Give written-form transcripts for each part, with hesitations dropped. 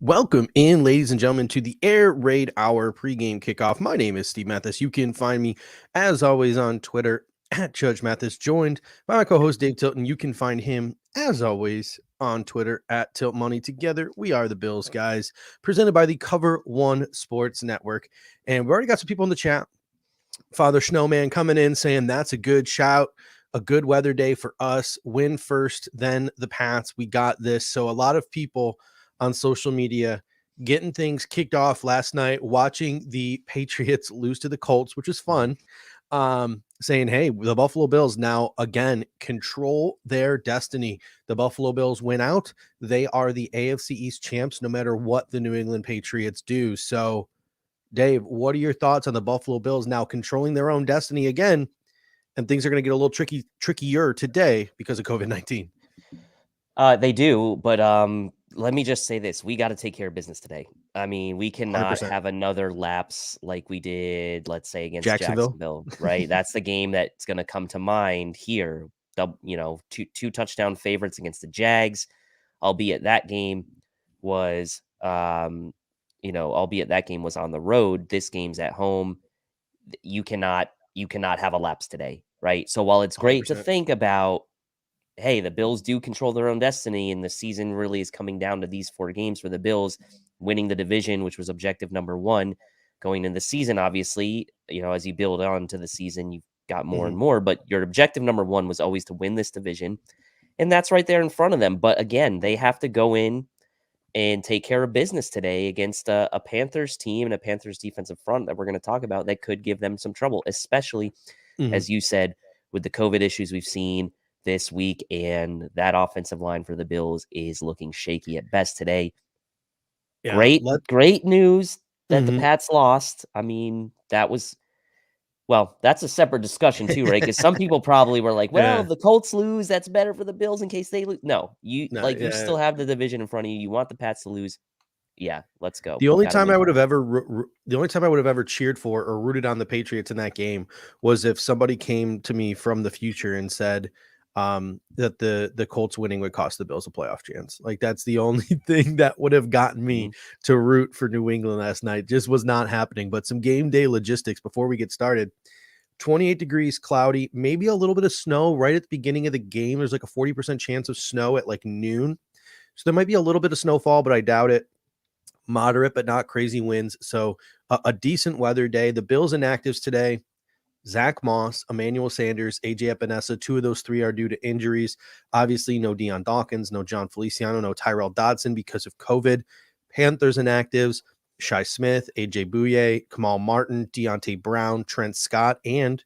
Welcome in, ladies and gentlemen, to the Air Raid Hour pregame kickoff. My name is Steve Mathis. You can find me, as always, on Twitter at Judge Mathis, joined by my co-host Dave Tilton. You can find him, as always, on Twitter at Tilt Money. Together, we are the Bills guys, presented by the Cover One Sports Network. And we already got some people in the chat. Father Snowman coming in saying that's a good shout. A good weather day for us. Win first, then the Pats. We got this. So a lot of people on social media getting things kicked off last night, watching the Patriots lose to the Colts, which is fun. Saying, hey, the Buffalo Bills now again control their destiny. The Buffalo Bills win out. They are the AFC East champs, no matter what the New England Patriots do. So, Dave, what are your thoughts on the Buffalo Bills now controlling their own destiny again? And things are going to get a little trickier today because of COVID-19. They do, but let me just say this. We got to take care of business today. I mean, we cannot 100%. have another lapse like we did, let's say, against Jacksonville, right? That's the game that's going to come to mind here. Two touchdown favorites against the Jags, albeit that game was, on the road. This game's at home. You cannot have a lapse today, right? So while it's great 100%. to think about, hey, the Bills do control their own destiny, and the season really is coming down to these 4 games for the Bills, winning the division, which was objective number 1 going into the season. Obviously, as you build on to the season, you've got more and more, but your objective number 1 was always to win this division, and that's right there in front of them. But again, they have to go in and take care of business today against a Panthers team and a Panthers defensive front that we're going to talk about that could give them some trouble, especially, as you said, with the COVID issues we've seen this week, and that offensive line for the Bills is looking shaky at best today. Yeah, great news that the Pats lost. I mean, that's a separate discussion too, right? Because some people probably were like, well, if the Colts lose, that's better for the Bills in case they lose. No, you still have the division in front of you. You want the Pats to lose. Yeah, let's go. The only time I would have ever cheered for or rooted on the Patriots in that game was if somebody came to me from the future and said that the Colts winning would cost the Bills a playoff chance. Like, that's the only thing that would have gotten me to root for New England last night. Just was not happening. But some game day logistics before we get started. 28 degrees, cloudy, maybe a little bit of snow right at the beginning of the game. There's like a 40% chance of snow at like noon. So there might be a little bit of snowfall, but I doubt it. Moderate but not crazy winds. So a decent weather day. The Bills inactives today: Zach Moss, Emmanuel Sanders, AJ Epinesa. 2 of those 3 are due to injuries. Obviously, no Deion Dawkins, no John Feliciano, no Tyrell Dodson because of COVID. Panthers inactives: Shi Smith, AJ Bouye, Kamal Martin, Deontay Brown, Trent Scott, and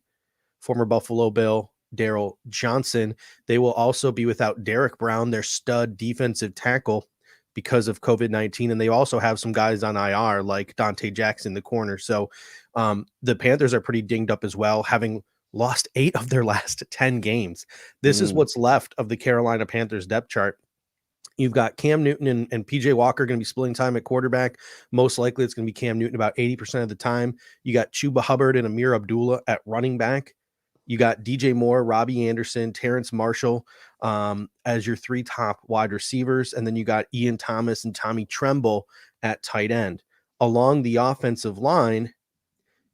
former Buffalo Bill Daryl Johnson. They will also be without Derek Brown, their stud defensive tackle, because of COVID-19. And they also have some guys on IR like Dante Jackson, the corner. So the Panthers are pretty dinged up as well, having lost 8 of their last 10 games. This is what's left of the Carolina Panthers depth chart. You've got Cam Newton and PJ Walker going to be splitting time at quarterback. Most likely it's going to be Cam Newton about 80% of the time. You got Chuba Hubbard and Amir Abdullah at running back. You got DJ Moore, Robbie Anderson, Terrence Marshall as your 3 top wide receivers. And then you got Ian Thomas and Tommy Tremble at tight end. Along the offensive line,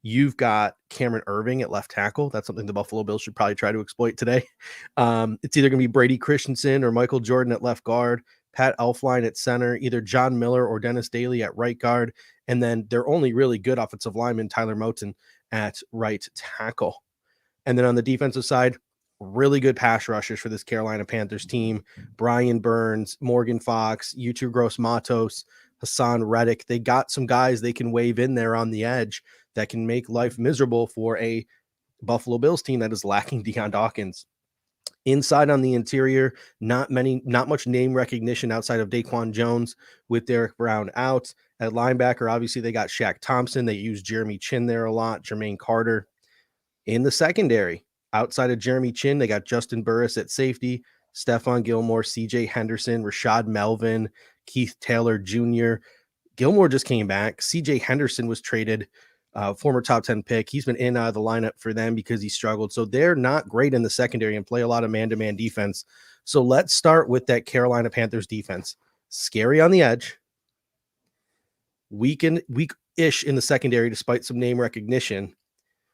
you've got Cameron Irving at left tackle. That's something the Buffalo Bills should probably try to exploit today. It's either going to be Brady Christensen or Michael Jordan at left guard, Pat Elflein at center, either John Miller or Dennis Daly at right guard. And then their only really good offensive lineman, Tyler Moton, at right tackle. And then on the defensive side, really good pass rushers for this Carolina Panthers team: Brian Burns, Morgan Fox, Yetur Gross-Matos, Hassan Reddick. They got some guys they can wave in there on the edge that can make life miserable for a Buffalo Bills team that is lacking Deion Dawkins. Inside on the interior, not much name recognition outside of Daquan Jones with Derek Brown out. At linebacker, obviously they got Shaq Thompson. They use Jeremy Chin there a lot, Jermaine Carter. In the secondary, outside of Jeremy Chin, they got Justin Burris at safety, Stephon Gilmore, CJ Henderson, Rashad Melvin, Keith Taylor Jr. Gilmore just came back. CJ Henderson was traded, former top 10 pick. He's been in the lineup for them because he struggled. So they're not great in the secondary and play a lot of man-to-man defense. So let's start with that Carolina Panthers defense. Scary on the edge, weak-ish in the secondary despite some name recognition.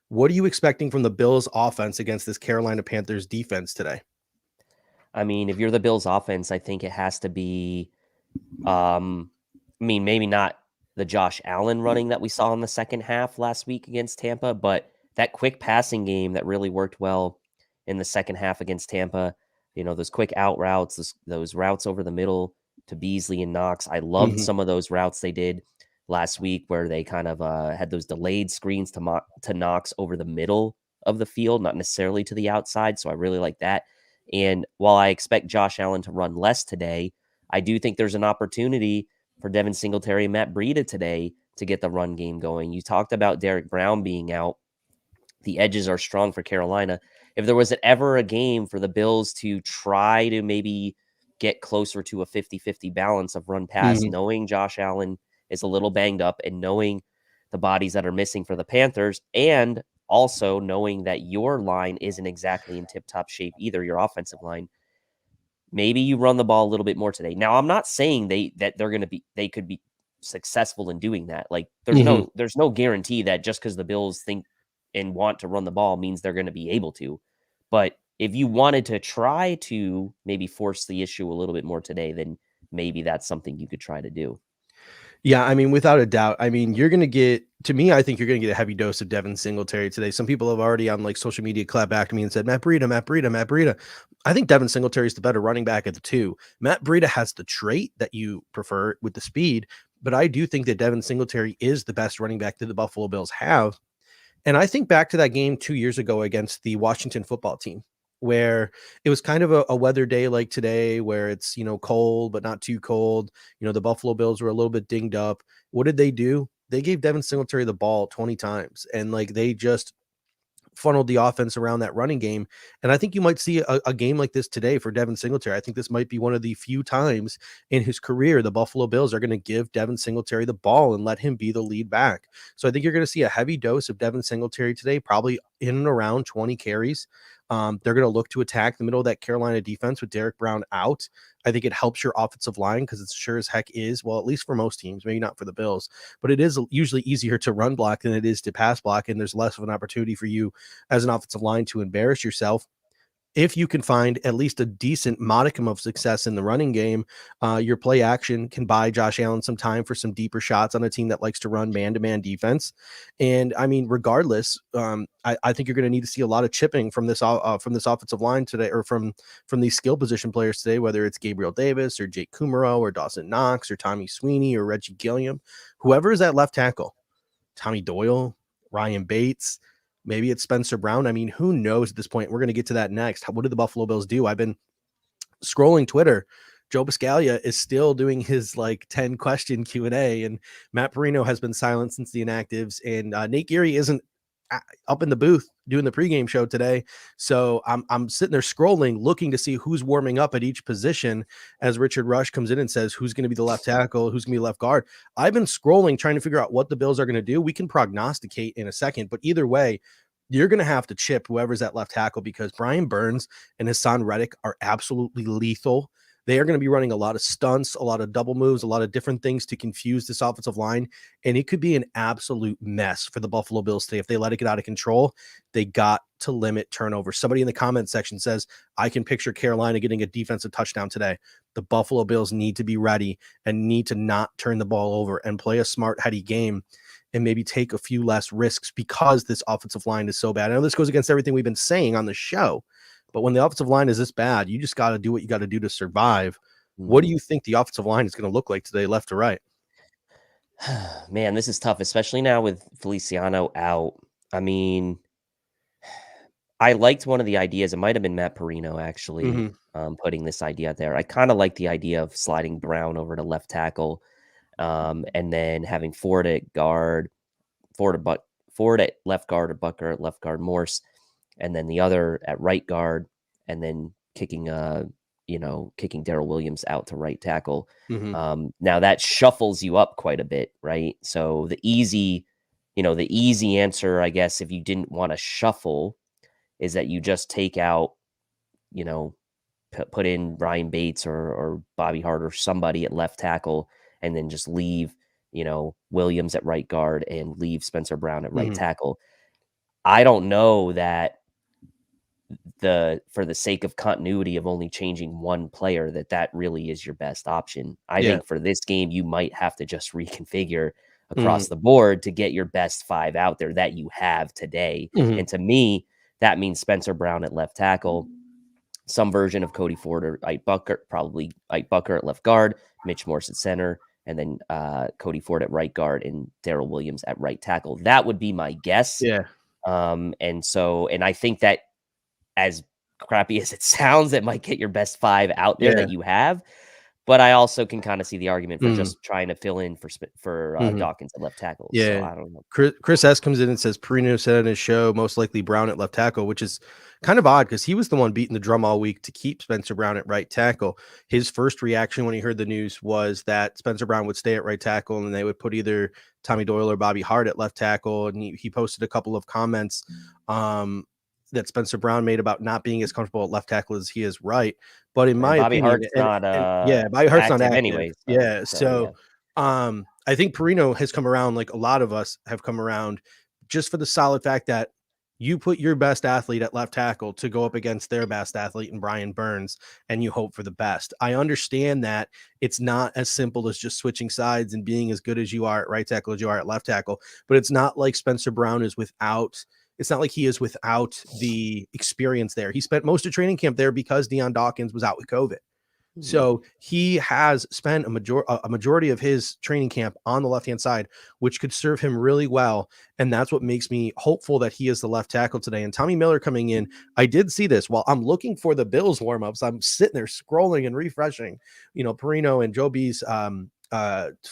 What are you expecting from the Bills offense against this Carolina Panthers defense today? I mean, if you're the Bills offense, I think it has to be, maybe not the Josh Allen running that we saw in the second half last week against Tampa, but that quick passing game that really worked well in the second half against Tampa. Those quick out routes, those routes over the middle to Beasley and Knox. I loved Mhm. some of those routes they did last week where they kind of had those delayed screens to Knox over the middle of the field, not necessarily to the outside. So I really like that. And while I expect Josh Allen to run less today, I do think there's an opportunity for Devin Singletary and Matt Breida today to get the run game going. You talked about Derek Brown being out. The edges are strong for Carolina. If there was ever a game for the Bills to try to maybe get closer to a 50-50 balance of run pass, Mhm. knowing Josh Allen is a little banged up and knowing the bodies that are missing for the Panthers, and also knowing that your line isn't exactly in tip-top shape either, your offensive line, maybe you run the ball a little bit more today. Now, I'm not saying they could be successful in doing that. Like Mhm. there's no guarantee that just because the Bills think and want to run the ball means they're going to be able to. But if you wanted to try to maybe force the issue a little bit more today, then maybe that's something you could try to do. Yeah, I mean, without a doubt. I mean, you're gonna get to me, I think you're gonna get a heavy dose of Devin Singletary today. Some people have already on like social media clapped back to me and said, Matt Breida, Matt Breida, Matt Breida. I think Devin Singletary is the better running back of the two. Matt Breida has the trait that you prefer with the speed, but I do think that Devin Singletary is the best running back that the Buffalo Bills have. And I think back to that game 2 years ago against the Washington football team, where it was kind of a weather day like today, where it's, cold, but not too cold. The Buffalo Bills were a little bit dinged up. What did they do? They gave Devin Singletary the ball 20 times, and like they just funneled the offense around that running game. And I think you might see a game like this today for Devin Singletary. I think this might be one of the few times in his career the Buffalo Bills are going to give Devin Singletary the ball and let him be the lead back. So I think you're going to see a heavy dose of Devin Singletary today, probably in and around 20 carries. They're going to look to attack the middle of that Carolina defense with Derek Brown out. I think it helps your offensive line because it sure as heck is, well, at least for most teams, maybe not for the Bills, but it is usually easier to run block than it is to pass block. And there's less of an opportunity for you as an offensive line to embarrass yourself. If you can find at least a decent modicum of success in the running game, your play action can buy Josh Allen some time for some deeper shots on a team that likes to run man-to-man defense. And I mean, regardless, I think you're going to need to see a lot of chipping from this offensive line today, or from these skill position players today, whether it's Gabriel Davis or Jake Kumaro or Dawson Knox or Tommy Sweeney or Reggie Gilliam, whoever is at left tackle. Tommy Doyle, Ryan Bates, maybe it's Spencer Brown. I mean, who knows at this point? We're going to get to that next. What did the Buffalo Bills do? I've been scrolling Twitter. Joe Biscaglia is still doing his like 10 question Q&A, and Matt Perino has been silent since the inactives, and Nate Geary isn't up in the booth doing the pregame show today. So I'm sitting there scrolling, looking to see who's warming up at each position as Richard Rush comes in and says who's going to be the left tackle, who's going to be left guard. I've been scrolling, trying to figure out what the Bills are going to do. We can prognosticate in a second, but either way, you're going to have to chip whoever's at left tackle because Brian Burns and Hassan Reddick are absolutely lethal. They are going to be running a lot of stunts, a lot of double moves, a lot of different things to confuse this offensive line. And it could be an absolute mess for the Buffalo Bills today. If they let it get out of control, they got to limit turnovers. Somebody in the comment section says, I can picture Carolina getting a defensive touchdown today. The Buffalo Bills need to be ready and need to not turn the ball over and play a smart, heady game and maybe take a few less risks because this offensive line is so bad. I know this goes against everything we've been saying on the show, but when the offensive line is this bad, you just got to do what you got to do to survive. What do Mhm. you think the offensive line is going to look like today, left to right? Man, this is tough, especially now with Feliciano out. I mean, I liked one of the ideas. It might have been Matt Perino actually Mm-hmm. putting this idea out there. I kind of like the idea of sliding Brown over to left tackle, and then having Ford at guard, Ford at but Ford at left guard, or Bucker at left guard, Morse, and then the other at right guard, and then kicking Daryl Williams out to right tackle. Mm-hmm. Now that shuffles you up quite a bit, right? So the easy answer, I guess, if you didn't want to shuffle, is that you just take out, you know, put in Ryan Bates or Bobby Hart or somebody at left tackle, and then just leave Williams at right guard and leave Spencer Brown at right Mhm. tackle. I don't know that for the sake of continuity of only changing one player, that really is your best option. I Yeah. think for this game, you might have to just reconfigure across Mhm. the board to get your best 5 out there that you have today. Mhm. And to me, that means Spencer Brown at left tackle, some version of Cody Ford or Ike Bucker, probably Ike Bucker at left guard, Mitch Morse at center, and then Cody Ford at right guard and Darrell Williams at right tackle. That would be my guess. Yeah. And I think that, as crappy as it sounds, that might get your best 5 out there Yeah. that you have. But I also can kind of see the argument for Mhm. just trying to fill in for Mhm. Dawkins at left tackle. So Yeah. I don't know. Chris S comes in and says Perino said on his show most likely Brown at left tackle, which is kind of odd because he was the one beating the drum all week to keep Spencer Brown at right tackle. His first reaction when he heard the news was that Spencer Brown would stay at right tackle and they would put either Tommy Doyle or Bobby Hart at left tackle. And he posted a couple of comments that Spencer Brown made about not being as comfortable at left tackle as he is right. But in And my Bobby opinion, Hart's not and yeah, Bobby Hart's not active active. anyway. Yeah. Yeah. So I think Perino has come around like a lot of us have come around just for the solid fact that you put your best athlete at left tackle to go up against their best athlete in Brian Burns, and you hope for the best. I understand that it's not as simple as just switching sides and being as good as you are at right tackle as you are at left tackle, but it's not like Spencer Brown is without. It's not like he is without the experience there. He spent most of training camp there because Deion Dawkins was out with COVID. Mhm. So he has spent a majority of his training camp on the left-hand side, which could serve him really well. And that's what makes me hopeful that he is the left tackle today. And Tommy Miller coming in, I did see this while I'm looking for the Bills warm-ups. I'm sitting there scrolling and refreshing, Perino and Joe B's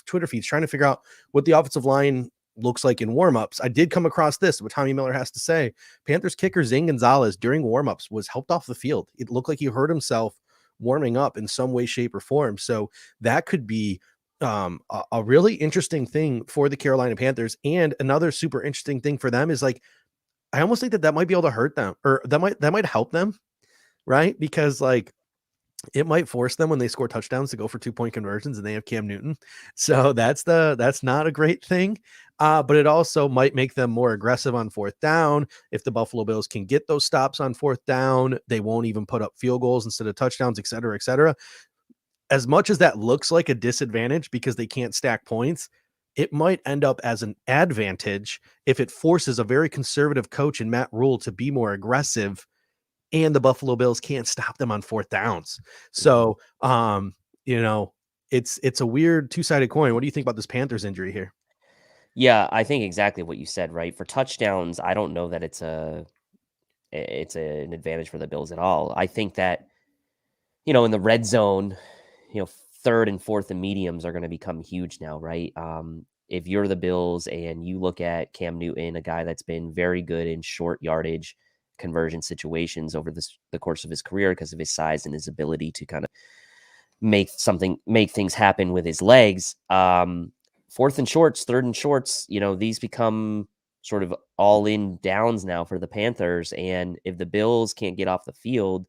Twitter feeds, trying to figure out what the offensive line looks like in warmups. I did come across this, what Tommy Miller has to say. Panthers kicker Zane Gonzalez during warmups was helped off the field. It looked like he hurt himself warming up in some way, shape, or form. So that could be a really interesting thing for the Carolina Panthers. And another super interesting thing for them is like, I almost think that might be able to hurt them, or that might help them, right? Because like it might force them when they score touchdowns to go for 2-point conversions and they have Cam Newton. So that's not a great thing. But it also might make them more aggressive on fourth down. If the Buffalo Bills can get those stops on fourth down, they won't even put up field goals instead of touchdowns, et cetera, et cetera. As much as that looks like a disadvantage because they can't stack points, it might end up as an advantage if it forces a very conservative coach in Matt Rule to be more aggressive and the Buffalo Bills can't stop them on fourth downs. Mhm. So, it's a weird two-sided coin. What do you think about this Panthers injury here? Yeah, I think exactly what you said, right? For touchdowns, I don't know that an advantage for the Bills at all. I think that, in the red zone, third and fourth and mediums are going to become huge now, right? If you're the Bills and you look at Cam Newton, a guy that's been very good in short yardage conversion situations over the course of his career because of his size and his ability to kind of make things happen with his legs. Fourth and shorts, third and shorts, these become sort of all in downs now for the Panthers. And if the Bills can't get off the field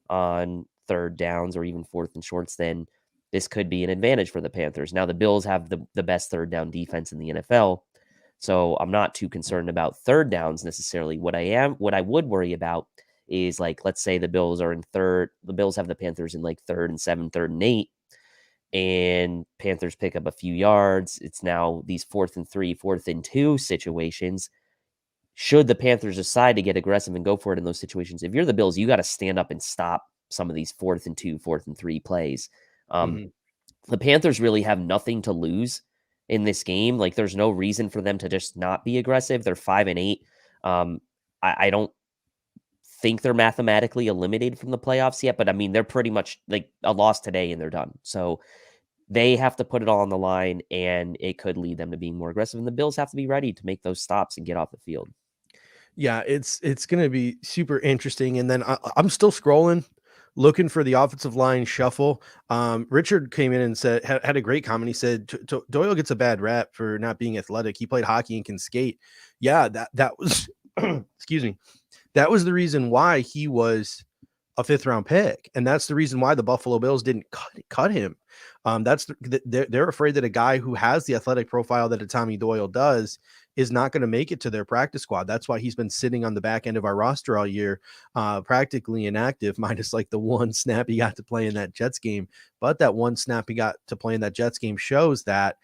on third downs or even fourth and shorts, then this could be an advantage for the Panthers. Now, the Bills have the best third down defense in the NFL. So I'm not too concerned about third downs necessarily. What I would worry about is, like, let's say the Bills have the Panthers in like 3rd and 7, 3rd and 8, and Panthers pick up a few yards. It's now these 4th and 3, 4th and 2 situations. Should the Panthers decide to get aggressive and go for it in those situations, if you're the Bills, you got to stand up and stop some of these 4th and 2, 4th and 3 plays. Mhm. The Panthers really have nothing to lose in this game. Like, there's no reason for them to just not be aggressive. They're 5 and 8. I don't think they're mathematically eliminated from the playoffs yet, but I mean, they're pretty much like a loss today and they're done. So they have to put it all on the line, and it could lead them to being more aggressive. And the Bills have to be ready to make those stops and get off the field. Yeah, it's going to be super interesting. And then I'm still scrolling, looking for the offensive line shuffle. Richard came in and had a great comment. He said Doyle gets a bad rap for not being athletic. He played hockey and can skate. Yeah, that was excuse me. That was the reason why he was a 5th round pick. And that's the reason why the Buffalo Bills didn't cut him. They're afraid that a guy who has the athletic profile that a Tommy Doyle does is not going to make it to their practice squad. That's why he's been sitting on the back end of our roster all year, practically inactive, minus like the one snap he got to play in that Jets game. But that one snap he got to play in that Jets game shows that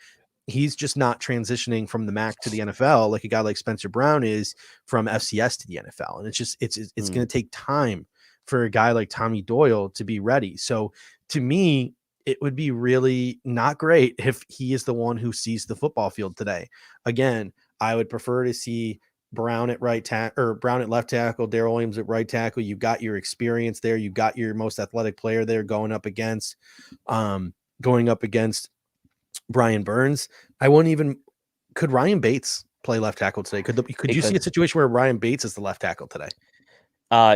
he's just not transitioning from the MAC to the NFL like a guy like Spencer Brown is from FCS to the NFL. And it's going to take time for a guy like Tommy Doyle to be ready. So to me, it would be really not great if he is the one who sees the football field today. Again, I would prefer to see Brown at right tackle or Brown at left tackle, Darrell Williams at right tackle. You've got your experience there. You've got your most athletic player there going up against Brian Burns. Could Ryan Bates play left tackle today? Could you see a situation where Ryan Bates is the left tackle today?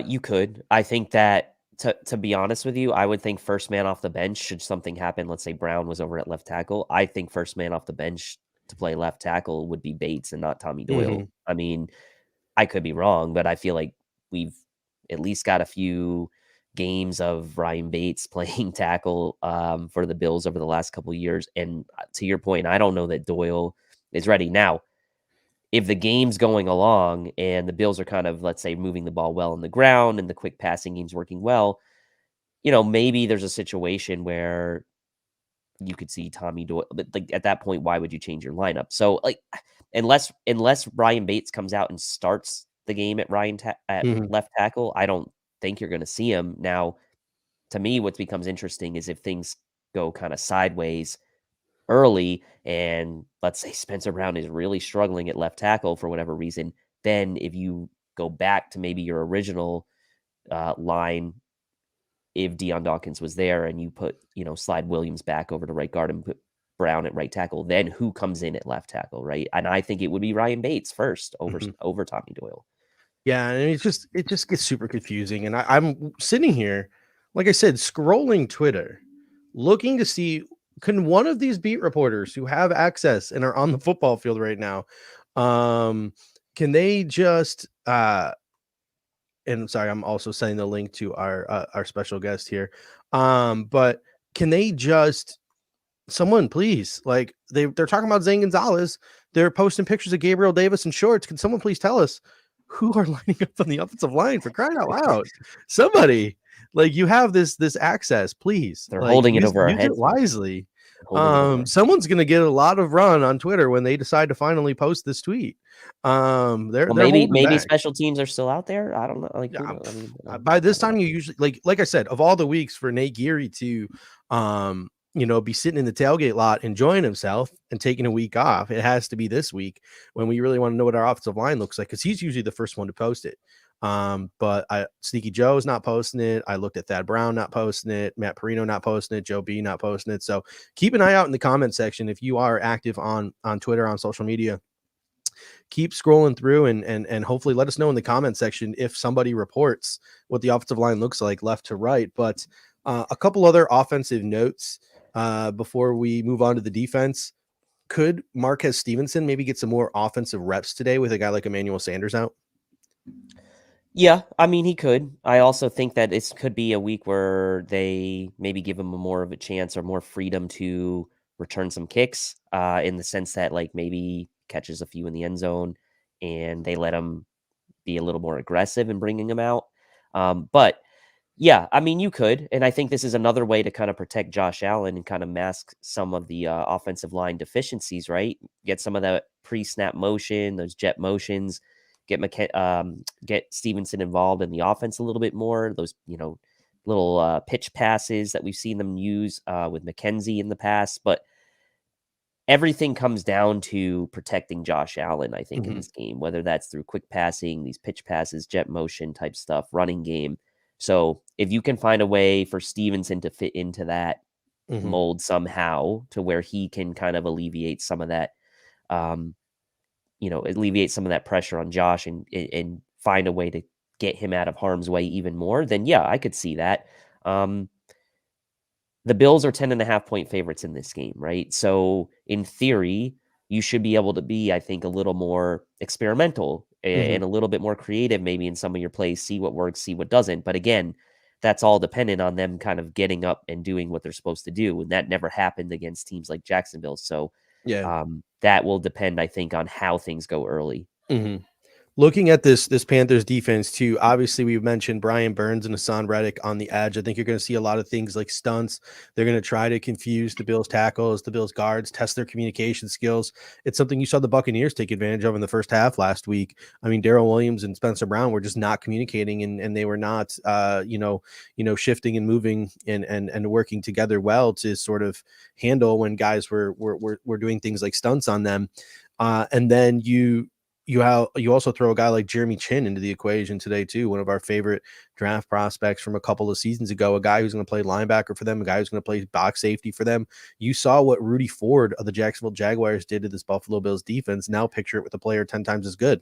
You could. I think that to be honest with you, I would think first man off the bench should something happen. Let's say Brown was over at left tackle. I think first man off the bench to play left tackle would be Bates and not Tommy Doyle. Mm-hmm. I mean, I could be wrong, but I feel like we've at least got a few games of Ryan Bates playing tackle for the Bills over the last couple of years. And to your point, I don't know that Doyle is ready. Now, if the game's going along and the Bills are kind of, let's say, moving the ball well on the ground and the quick passing game's working well, maybe there's a situation where you could see Tommy Doyle. But like at that point, why would you change your lineup? So like, unless Ryan Bates comes out and starts the game at left tackle, I don't think you're going to see him. Now, to me, what becomes interesting is if things go kind of sideways early and let's say Spencer Brown is really struggling at left tackle for whatever reason, then if you go back to maybe your original line, if Deion Dawkins was there and you put, slide Williams back over to right guard and put Brown at right tackle, then who comes in at left tackle, right? And I think it would be Ryan Bates first over Tommy Doyle. Yeah, and it just gets super confusing. And I'm sitting here, like I said, scrolling Twitter, looking to see, can one of these beat reporters who have access and are on the football field right now, can they just and sorry, I'm also sending the link to our special guest here. But can they just someone please, like they're talking about Zane Gonzalez, they're posting pictures of Gabriel Davis in shorts. Can someone please tell us who are lining up on the offensive line, for crying out loud? Somebody, like, you have this access, please. They're like, holding it over our heads heads wisely. Someone's gonna get a lot of run on Twitter when they decide to finally post this tweet. They're maybe special teams are still out there. I don't know. Like, by this time, you usually like I said, of all the weeks for Nate Geary to be sitting in the tailgate lot enjoying himself and taking a week off, it has to be this week when we really want to know what our offensive line looks like, because he's usually the first one to post it. But Sneaky Joe is not posting it. I looked at Thad Brown not posting it, Matt Perino not posting it, Joe B not posting it. So keep an eye out in the comment section if you are active on Twitter, on social media. Keep scrolling through and hopefully let us know in the comment section if somebody reports what the offensive line looks like left to right. But a couple other offensive notes before we move on to the defense. Could Marquez Stevenson maybe get some more offensive reps today with a guy like Emmanuel Sanders out? Yeah, I mean, he could. I also think that this could be a week where they maybe give him more of a chance or more freedom to return some kicks in the sense that, like, maybe catches a few in the end zone and they let him be a little more aggressive in bringing him out. But yeah, I mean, you could. And I think this is another way to kind of protect Josh Allen and kind of mask some of the offensive line deficiencies, right? Get some of that pre-snap motion, those jet motions, get Stevenson involved in the offense a little bit more. Those, little pitch passes that we've seen them use with McKenzie in the past. But everything comes down to protecting Josh Allen, I think, in this game, whether that's through quick passing, these pitch passes, jet motion type stuff, running game. So if you can find a way for Stevenson to fit into that mold somehow to where he can kind of alleviate some of that, alleviate some of that pressure on Josh and find a way to get him out of harm's way even more, then yeah, I could see that. The Bills are 10.5-point favorites in this game, right? So in theory, you should be able to be, I think, a little more experimental and a little bit more creative maybe in some of your plays, see what works, see what doesn't. But again, that's all dependent on them kind of getting up and doing what they're supposed to do. And that never happened against teams like Jacksonville. So Yeah. that will depend, I think, on how things go early. Mm-hmm. Looking at this Panthers defense too, obviously we've mentioned Brian Burns and Hassan Reddick on the edge. I think you're going to see a lot of things like stunts. They're going to try to confuse the Bills tackles, the Bills guards, test their communication skills. It's something you saw the Buccaneers take advantage of in the first half last week. I mean, Darrell Williams and Spencer Brown were just not communicating, and they were not shifting and moving and working together well to sort of handle when guys were doing things like stunts on them. And then you also throw a guy like Jeremy Chin into the equation today too, one of our favorite draft prospects from a couple of seasons ago, a guy who's going to play linebacker for them, a guy who's going to play box safety for them. You saw what Rudy Ford of the Jacksonville Jaguars did to this Buffalo Bills defense. Now picture it with a player 10 times as good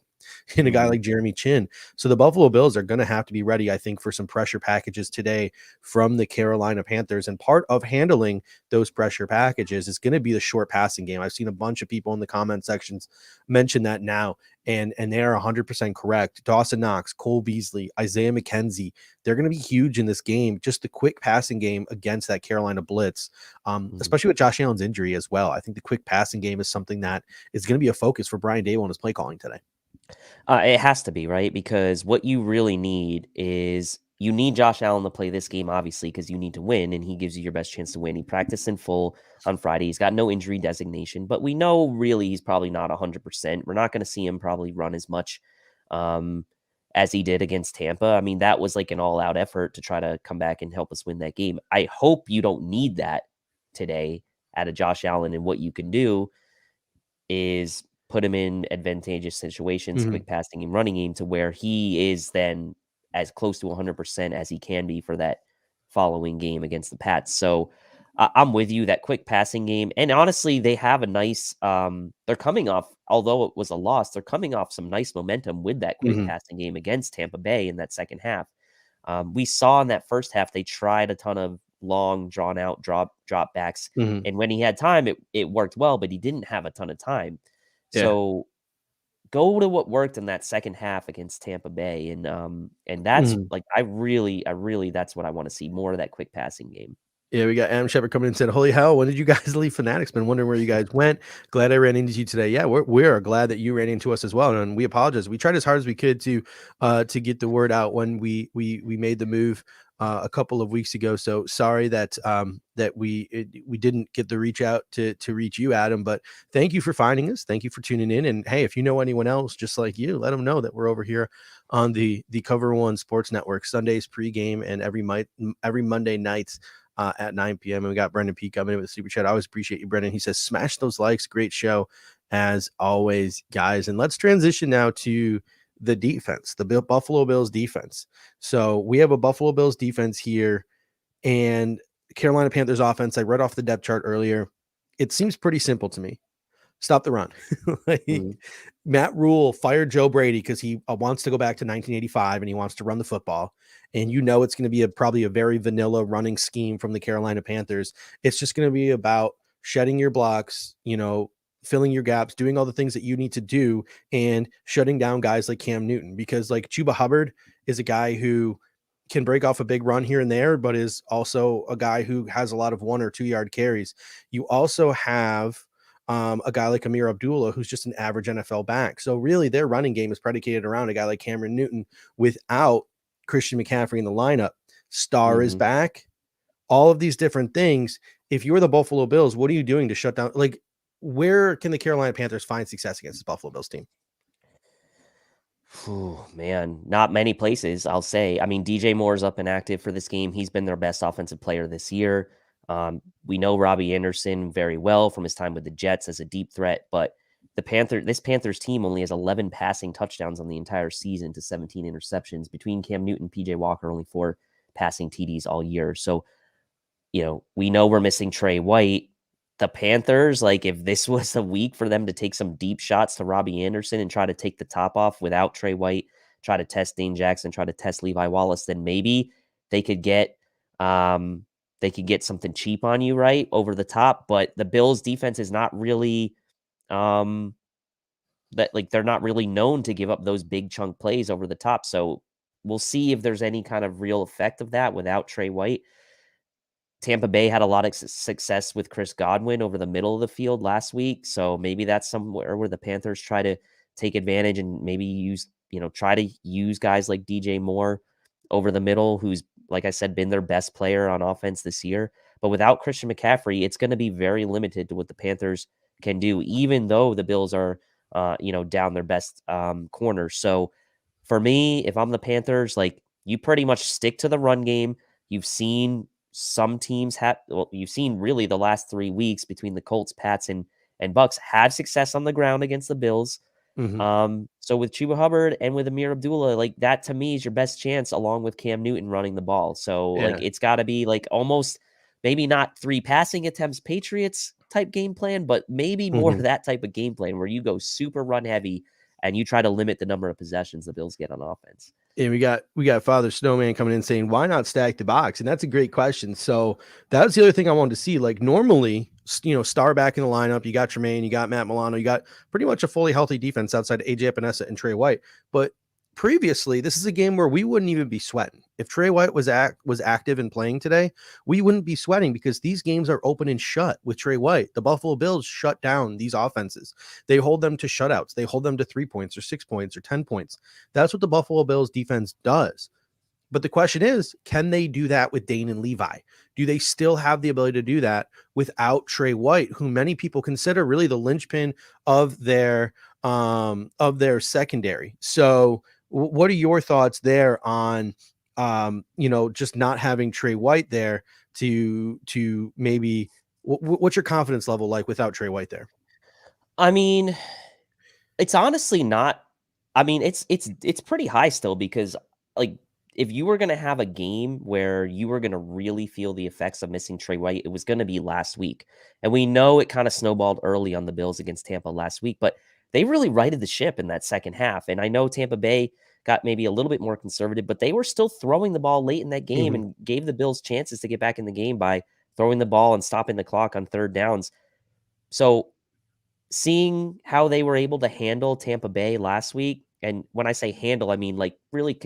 in a guy like Jeremy Chin. So the Buffalo Bills are going to have to be ready, I think, for some pressure packages today from the Carolina Panthers. And part of handling those pressure packages is going to be the short passing game. I've seen a bunch of people in the comment sections mention that now. And they are 100% correct. Dawson Knox, Cole Beasley, Isaiah McKenzie, they're going to be huge in this game. Just the quick passing game against that Carolina blitz, especially with Josh Allen's injury as well. I think the quick passing game is something that is going to be a focus for Brian Daboll and his play calling today. It has to be, right? Because what you really need is you need Josh Allen to play this game, obviously, because you need to win, and he gives you your best chance to win. He practiced in full on Friday. He's got no injury designation, but we know really he's probably not 100%. We're not going to see him probably run as much as he did against Tampa. I mean, that was like an all-out effort to try to come back and help us win that game. I hope you don't need that today out of Josh Allen, and what you can do is put him in advantageous situations, quick passing and running game, to where he is then as close to 100% as he can be for that following game against the Pats. So I'm with you, that quick passing game. And honestly, they have a nice, they're coming off, although it was a loss, they're coming off some nice momentum with that quick passing game against Tampa Bay in that second half. We saw in that first half, they tried a ton of long, drawn out drop backs. And when he had time, it worked well, but he didn't have a ton of time. Yeah. So go to what worked in that second half against Tampa Bay. And that's like, I really, that's what I want to see, more of that quick passing game. Yeah, we got Adam Shepard coming in and said, "Holy hell, when did you guys leave Fanatics? Been wondering where you guys went. Glad I ran into you today." Yeah, we're glad that you ran into us as well, and we apologize. We tried as hard as we could to get the word out when we made the move a couple of weeks ago. So sorry that we didn't get the reach out to reach you, Adam. But thank you for finding us. Thank you for tuning in. And hey, if you know anyone else just like you, let them know that we're over here on the Cover One Sports Network, Sundays pregame and every Monday nights at 9 p.m. And we got Brendan P coming in with a super chat. I always appreciate you, Brendan. He says, smash those likes. Great show as always, guys. And let's transition now to the defense, the Buffalo Bills defense. So we have a Buffalo Bills defense here and Carolina Panthers offense. I read off the depth chart earlier. It seems pretty simple to me. Stop the run. Matt Rule fired Joe Brady because he wants to go back to 1985 and he wants to run the football. And it's going to be probably a very vanilla running scheme from the Carolina Panthers. It's just going to be about shedding your blocks, filling your gaps, doing all the things that you need to do, and shutting down guys like Cam Newton, because like Chuba Hubbard is a guy who can break off a big run here and there, but is also a guy who has a lot of 1 or 2 yard carries. You also have a guy like Amir Abdullah, who's just an average NFL back. So really their running game is predicated around a guy like Cameron Newton without Christian McCaffrey in the lineup. Star is back. All of these different things. If you're the Buffalo Bills, what are you doing to shut down? Like, where can the Carolina Panthers find success against the Buffalo Bills team? Oh, man, not many places, I'll say. I mean, DJ Moore's up and active for this game. He's been their best offensive player this year. We know Robbie Anderson very well from his time with the Jets as a deep threat, but this Panthers team only has 11 passing touchdowns on the entire season to 17 interceptions. Between Cam Newton, PJ Walker, only 4 passing TDs all year. So, we know we're missing Trey White. The Panthers, like, if this was a week for them to take some deep shots to Robbie Anderson and try to take the top off without Trey White, try to test Dane Jackson, try to test Levi Wallace, then maybe they could get something cheap on you, right, over the top. But the Bills defense is not really they're not really known to give up those big chunk plays over the top. So we'll see if there's any kind of real effect of that without Trey White. Tampa Bay had a lot of success with Chris Godwin over the middle of the field last week. So maybe that's somewhere where the Panthers try to take advantage and maybe try to use guys like DJ Moore over the middle, who's, like I said, been their best player on offense this year. But without Christian McCaffrey, it's going to be very limited to what the Panthers can do, even though the Bills are, down their best corner. So for me, if I'm the Panthers, like, you pretty much stick to the run game. You've seen some teams you've seen really the last 3 weeks between the Colts, Pats, and Bucks have success on the ground against the Bills. So with Chuba Hubbard and with Amir Abdullah, like, that to me is your best chance, along with Cam Newton running the ball. So like, it's got to be like almost maybe not 3 passing attempts Patriots type game plan, but maybe more that type of game plan where you go super run heavy and you try to limit the number of possessions the Bills get on offense. And we got Father Snowman coming in saying, why not stack the box? And that's a great question. So that's the other thing I wanted to see. Like, normally, Star back in the lineup, you got Tremaine, you got Matt Milano, you got pretty much a fully healthy defense outside of AJ Epinesa and Trey White. But previously, this is a game where we wouldn't even be sweating. If Trey White was active and playing today, we wouldn't be sweating, because these games are open and shut with Trey White. The Buffalo Bills shut down these offenses. They hold them to shutouts. They hold them to 3 points or 6 points or 10 points. That's what the Buffalo Bills defense does. But the question is, can they do that with Dane and Levi? Do they still have the ability to do that without Trey White, who many people consider really the linchpin of their secondary? So what are your thoughts there on, just not having Trey White there to maybe, what's your confidence level like without Trey White there? I mean, it's honestly not, it's pretty high still, because, like, if you were going to have a game where you were going to really feel the effects of missing Trey White, it was going to be last week. And we know it kind of snowballed early on the Bills against Tampa last week, but they really righted the ship in that second half. And I know Tampa Bay got maybe a little bit more conservative, but they were still throwing the ball late in that game and gave the Bills chances to get back in the game by throwing the ball and stopping the clock on third downs. So seeing how they were able to handle Tampa Bay last week, and when I say handle, I mean like really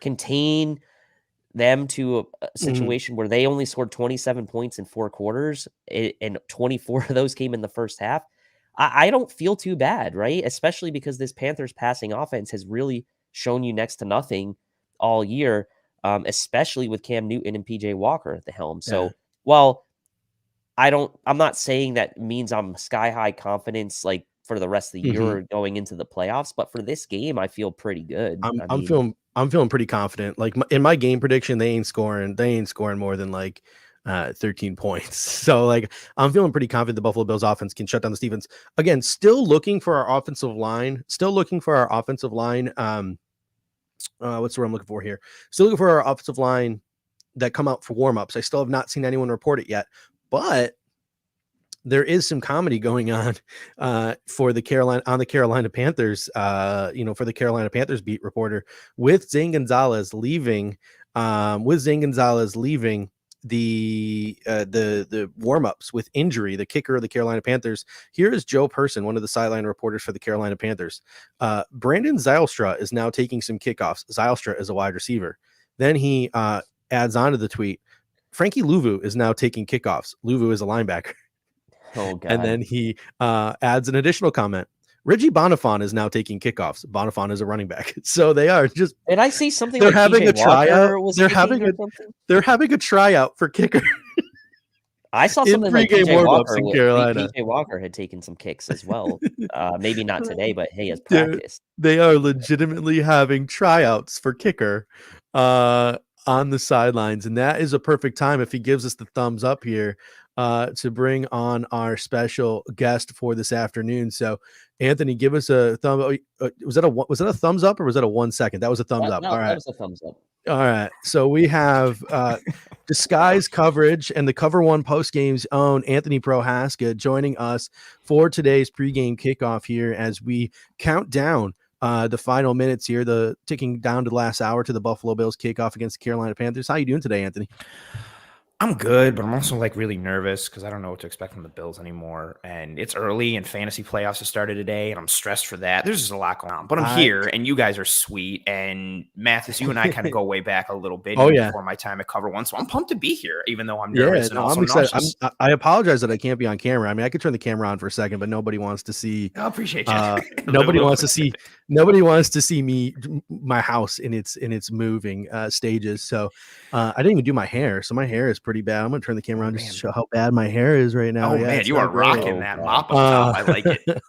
contain them to a situation where they only scored 27 points in 4 quarters, and 24 of those came in the first half. I don't feel too bad, right? Especially because this Panthers passing offense has really shown you next to nothing all year, especially with Cam Newton and PJ Walker at the helm. So while I'm not saying that means I'm sky high confidence like for the rest of the year or going into the playoffs, but for this game, I feel pretty good. I'm feeling pretty confident. Like, in my game prediction, they ain't scoring more than like 13 points. So like, I'm feeling pretty confident the Buffalo Bills offense can shut down the Stephens. Again, still looking for our offensive line. What's the word I'm looking for here? Still looking for our offensive line that come out for warmups. I still have not seen anyone report it yet, but there is some comedy going on for the Carolina Panthers, for the Carolina Panthers beat reporter, with Zane Gonzalez leaving the warm-ups with injury, the kicker of the Carolina Panthers. Here is Joe Person, one of the sideline reporters for the Carolina Panthers. Brandon Zylstra is now taking some kickoffs. Zylstra is a wide receiver. Then he adds on to the tweet, Frankie Luvu is now taking kickoffs. Luvu is a linebacker. Oh, God. And then he adds an additional comment. Reggie Bonifon is now taking kickoffs. Bonifon is a running back. So they are just. Did I see something? They're like having a tryout. They're having a tryout for kicker. I saw something like PJ Walker had taken some kicks as well. Maybe not today, but hey, as practice. They are legitimately having tryouts for kicker on the sidelines, and that is a perfect time if he gives us the thumbs up here to bring on our special guest for this afternoon. So, Anthony, give us a thumb. Was that a thumbs up or was that a 1 second? That was a thumbs up. All right, that was a thumbs up. All right. So we have disguise coverage and the Cover One post game's own Anthony Prohaska joining us for today's pregame kickoff here as we count down the final minutes here, the ticking down to the last hour to the Buffalo Bills kickoff against the Carolina Panthers. How you doing today, Anthony? I'm good, but I'm also like really nervous because I don't know what to expect from the Bills anymore. And it's early and fantasy playoffs have started today, and I'm stressed for that. There's just a lot going on. But I'm I here, and you guys are sweet. And Mathis, you and I kind of go way back a little bit, Oh even yeah. before my time at Cover One. So I'm pumped to be here, even though I'm Yeah, nervous and no, also I'm excited. nauseous. I apologize that I can't be on camera. I mean, I could turn the camera on for a second, but nobody wants to see. I appreciate you. Nobody wants to see. Nobody wants to see me, my house in its moving stages. So I didn't even do my hair. So my hair is pretty bad. I'm gonna turn the camera on just to show how bad my hair is right now. Oh Yeah, man, it's you not are great. rocking that mop up top. I like it.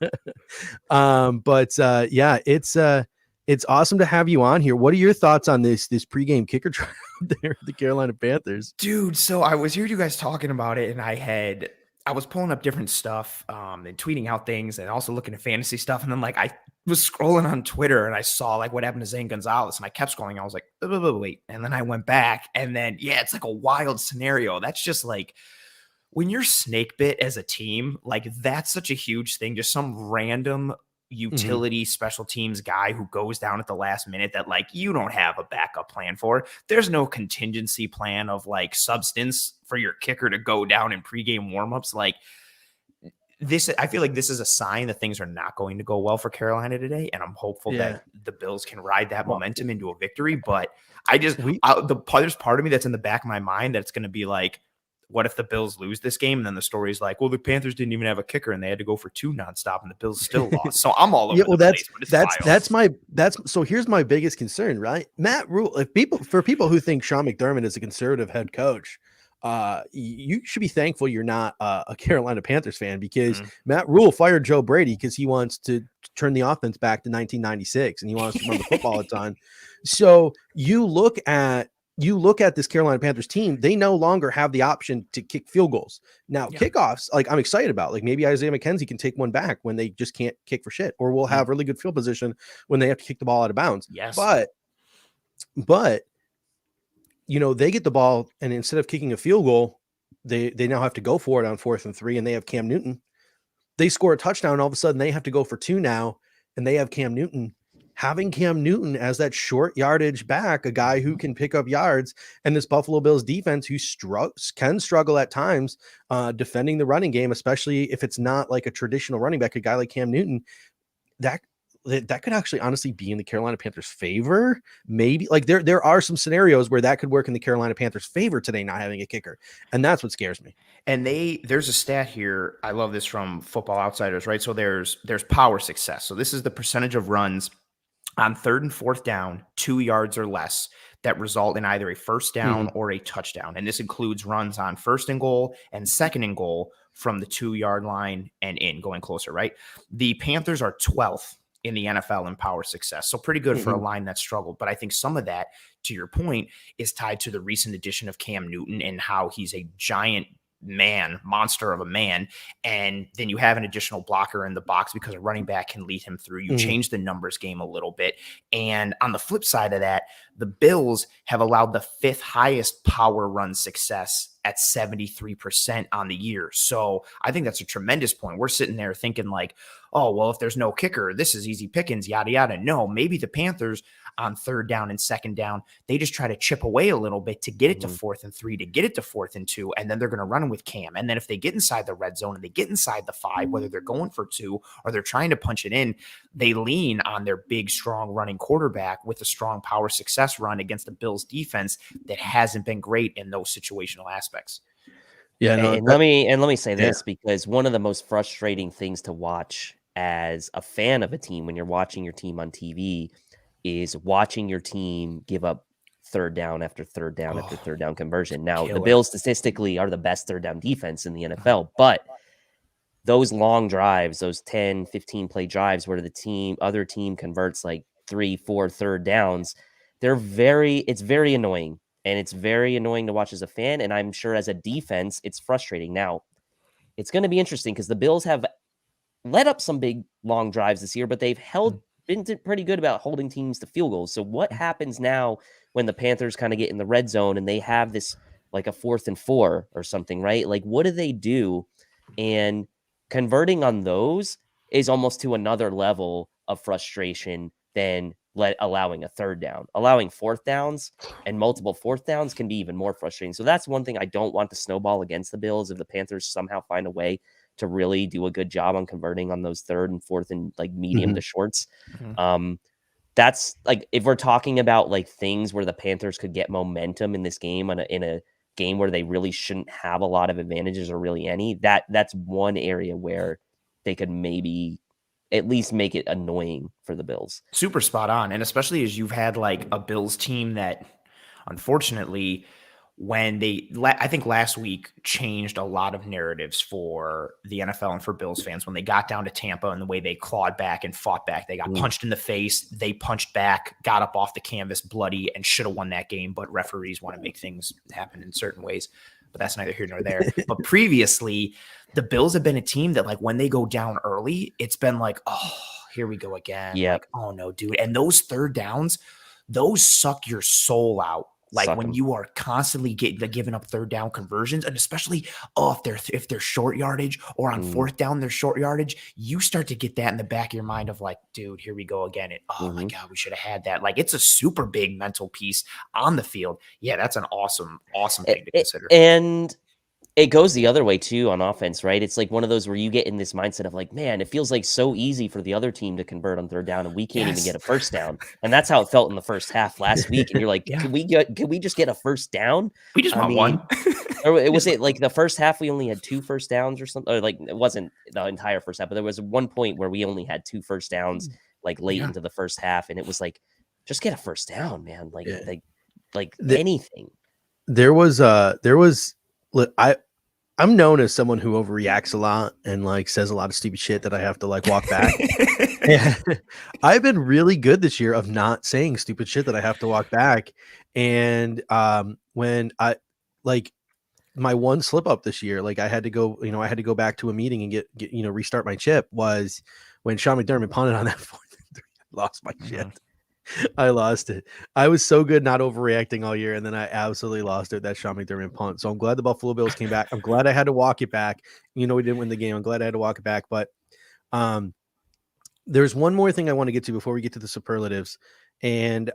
But yeah, it's awesome to have you on here. What are your thoughts on this pregame kicker trial there at the Carolina Panthers? Dude, so I was hearing you guys talking about it, and I was pulling up different stuff and tweeting out things and also looking at fantasy stuff. And then like I was scrolling on Twitter and I saw like what happened to Zane Gonzalez, and I kept scrolling. I was like, wait. And then I went back, and then yeah, it's like a wild scenario. That's just like when you're snake bit as a team, like that's such a huge thing. Just some random utility special teams guy who goes down at the last minute that like you don't have a backup plan for. There's no contingency plan of like substance for your kicker to go down in pregame warmups. Like this, I feel like this is a sign that things are not going to go well for Carolina today, and I'm hopeful that the Bills can ride that momentum into a victory. But there's part of me that's in the back of my mind that's going to be like, what if the Bills lose this game? And then the story's like, well, the Panthers didn't even have a kicker and they had to go for 2 nonstop and the Bills still lost. So I'm all over the place. So here's my biggest concern, right? Matt Rule, for people who think Sean McDermott is a conservative head coach, you should be thankful you're not a Carolina Panthers fan, because Matt Rule fired Joe Brady because he wants to turn the offense back to 1996 and he wants to run the football a ton. So you look at this Carolina Panthers team, they no longer have the option to kick field goals. Now, kickoffs, like I'm excited about, like maybe Isaiah McKenzie can take one back when they just can't kick for shit, or we'll have really good field position when they have to kick the ball out of bounds. Yes. But you know, they get the ball and instead of kicking a field goal, they now have to go for it on 4th and 3, and they have Cam Newton. They score a touchdown. All of a sudden they have to go for 2 now, and they have Cam Newton. Having Cam Newton as that short yardage back, a guy who can pick up yards, and this Buffalo Bills defense who can struggle at times defending the running game, especially if it's not like a traditional running back, a guy like Cam Newton, that could actually honestly be in the Carolina Panthers' favor. Maybe like there are some scenarios where that could work in the Carolina Panthers' favor today, not having a kicker. And that's what scares me. And there's a stat here. I love this from Football Outsiders, right? So there's power success. So this is the percentage of runs on 3rd and 4th down, 2 yards or less, that result in either a first down or a touchdown. And this includes runs on 1st and goal and 2nd and goal from the 2-yard line and in, going closer, right? The Panthers are 12th in the NFL in power success. So pretty good for a line that struggled. But I think some of that, to your point, is tied to the recent addition of Cam Newton and how he's a giant monster of a man, and then you have an additional blocker in the box because a running back can lead him through. You change the numbers game a little bit. And on the flip side of that, the Bills have allowed the 5th highest power run success at 73% on the year. So I think that's a tremendous point. We're sitting there thinking like, oh, well, if there's no kicker, this is easy pickings, yada, yada. No, maybe the Panthers on 3rd down and 2nd down, they just try to chip away a little bit to get it to 4th and 3, to get it to 4th and 2, and then they're going to run with Cam. And then if they get inside the red zone and they get inside the 5, whether they're going for 2 or they're trying to punch it in, they lean on their big, strong running quarterback with a strong power success run against the Bills defense that hasn't been great in those situational aspects. Yeah, no, and let me say this, because one of the most frustrating things to watch as a fan of a team when you're watching your team on TV is watching your team give up 3rd down after 3rd down after 3rd down conversion. Now, the Bills statistically are the best 3rd down defense in the NFL, but those long drives, those 10, 15 play drives where the other team converts like 3, 4 3rd downs, it's very annoying. And it's very annoying to watch as a fan. And I'm sure as a defense, it's frustrating. Now, it's going to be interesting because the Bills have led up some big long drives this year, but they've been pretty good about holding teams to field goals. So what happens now when the Panthers kind of get in the red zone and they have this like a 4th and 4 or something, right? Like, what do they do? And converting on those is almost to another level of frustration than allowing a third down. Allowing fourth downs and multiple fourth downs can be even more frustrating. So that's one thing I don't want to snowball against the Bills if the Panthers somehow find a way to really do a good job on converting on those third and fourth and like medium to shorts. That's like, if we're talking about like things where the Panthers could get momentum in this game in a game where they really shouldn't have a lot of advantages or really any, that's one area where they could maybe at least make it annoying for the Bills. Super spot on. And especially as you've had like a Bills team that unfortunately, when I think last week changed a lot of narratives for the NFL and for Bills fans when they got down to Tampa and the way they clawed back and fought back. They got punched in the face. They punched back, got up off the canvas bloody, and should have won that game. But referees want to make things happen in certain ways. But that's neither here nor there. But previously, the Bills have been a team that, like, when they go down early, it's been like, oh, here we go again. Yeah. Like, oh no, dude. And those third downs, those suck your soul out. Like when you are constantly giving up third down conversions, and especially if they're short yardage or on fourth down, they're short yardage, you start to get that in the back of your mind of like, dude, here we go again. And my God, we should have had that. Like, it's a super big mental piece on the field. Yeah, that's an awesome thing to consider. And it goes the other way too on offense, right? It's like one of those where you get in this mindset of like, man, it feels like so easy for the other team to convert on third down and we can't even get a first down. And that's how it felt in the first half last week. And you're like, can we just get a first down? We just want one. Or was it like the first half we only had 2 first downs or something? Or like it wasn't the entire first half, but there was one point where we only had 2 first downs like late into the first half. And it was like, just get a first down, man. Anything. I'm known as someone who overreacts a lot and like says a lot of stupid shit that I have to like walk back. I've been really good this year of not saying stupid shit that I have to walk back. And when I like my one slip up this year, like I had to go back to a meeting and get restart my chip, was when Sean McDermott punted on that 4th and 3. I lost my shit. I lost it. I was so good not overreacting all year, and then I absolutely lost it, that Sean McDermott punt. So I'm glad the Buffalo Bills came back. I'm glad I had to walk it back. We didn't win the game. I'm glad I had to walk it back. But there's one more thing I want to get to before we get to the superlatives, and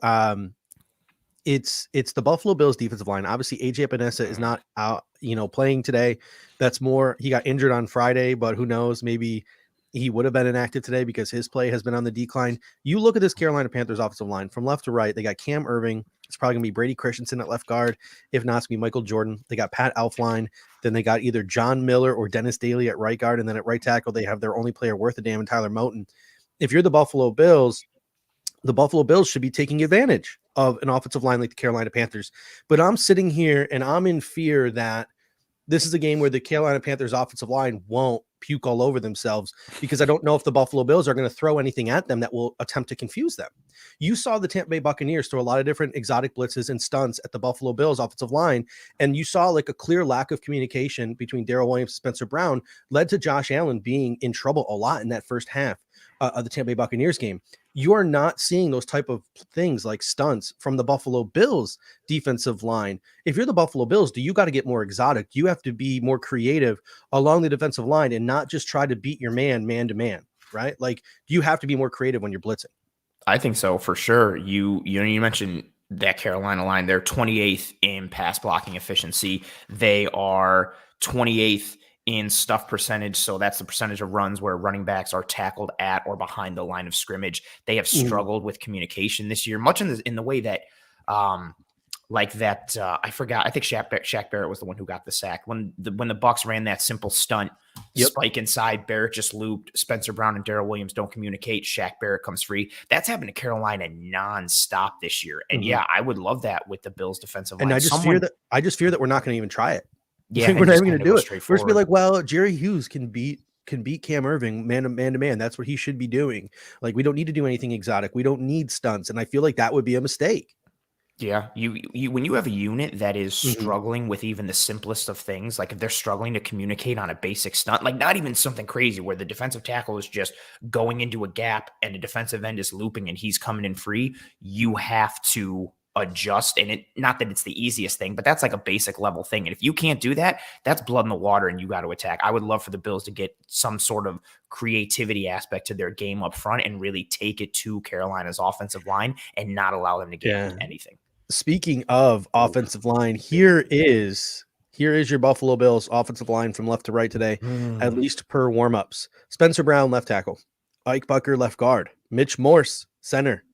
it's the Buffalo Bills defensive line. Obviously, AJ Epinesa is not out, playing today. That's more, he got injured on Friday, but who knows? Maybe he would have been inactive today because his play has been on the decline. You look at this Carolina Panthers offensive line from left to right. They got Cam Irving. It's probably going to be Brady Christensen at left guard. If not, it's going to be Michael Jordan. They got Pat Elflein. Then they got either John Miller or Dennis Daly at right guard. And then at right tackle, they have their only player worth a damn, Tyler Moton. If you're the Buffalo Bills should be taking advantage of an offensive line like the Carolina Panthers. But I'm sitting here and I'm in fear that this is a game where the Carolina Panthers offensive line won't puke all over themselves, because I don't know if the Buffalo Bills are going to throw anything at them that will attempt to confuse them. You saw the Tampa Bay Buccaneers throw a lot of different exotic blitzes and stunts at the Buffalo Bills offensive line, and you saw like a clear lack of communication between Darrell Williams and Spencer Brown led to Josh Allen being in trouble a lot in that first half of the Tampa Bay Buccaneers game. You are not seeing those type of things like stunts from the Buffalo Bills defensive line. If you're the Buffalo Bills, do you got to get more exotic? You have to be more creative along the defensive line and not just try to beat your man to man, right? Like, you have to be more creative when you're blitzing. I think so, for sure. You mentioned that Carolina line. They're 28th in pass blocking efficiency. They are 28th in stuff percentage. So that's the percentage of runs where running backs are tackled at or behind the line of scrimmage. They have struggled with communication this year, much in the way that, I forgot. I think Shaq Barrett was the one who got the sack when the Bucs ran that simple stunt, spike inside. Barrett just looped. Spencer Brown and Darrell Williams don't communicate. Shaq Barrett comes free. That's happened to Carolina nonstop this year. And I would love that with the Bills defensive line. And I just fear that we're not going to even try it. Yeah, we're not even going to do it. We're just be like, well, Jerry Hughes can beat Cam Irving man to man. That's what he should be doing. Like, we don't need to do anything exotic. We don't need stunts. And I feel like that would be a mistake. Yeah, you when you have a unit that is struggling with even the simplest of things, like if they're struggling to communicate on a basic stunt, like not even something crazy where the defensive tackle is just going into a gap and the defensive end is looping and he's coming in free, you have to adjust. And not that it's the easiest thing, but that's like a basic level thing. And if you can't do that, that's blood in the water and you got to attack. I would love for the Bills to get some sort of creativity aspect to their game up front and really take it to Carolina's offensive line and not allow them to get anything. Speaking of offensive line, here is your Buffalo Bills offensive line from left to right today, at least per warmups. Spencer Brown, left tackle. Ike Bucker, left guard. Mitch Morse, center.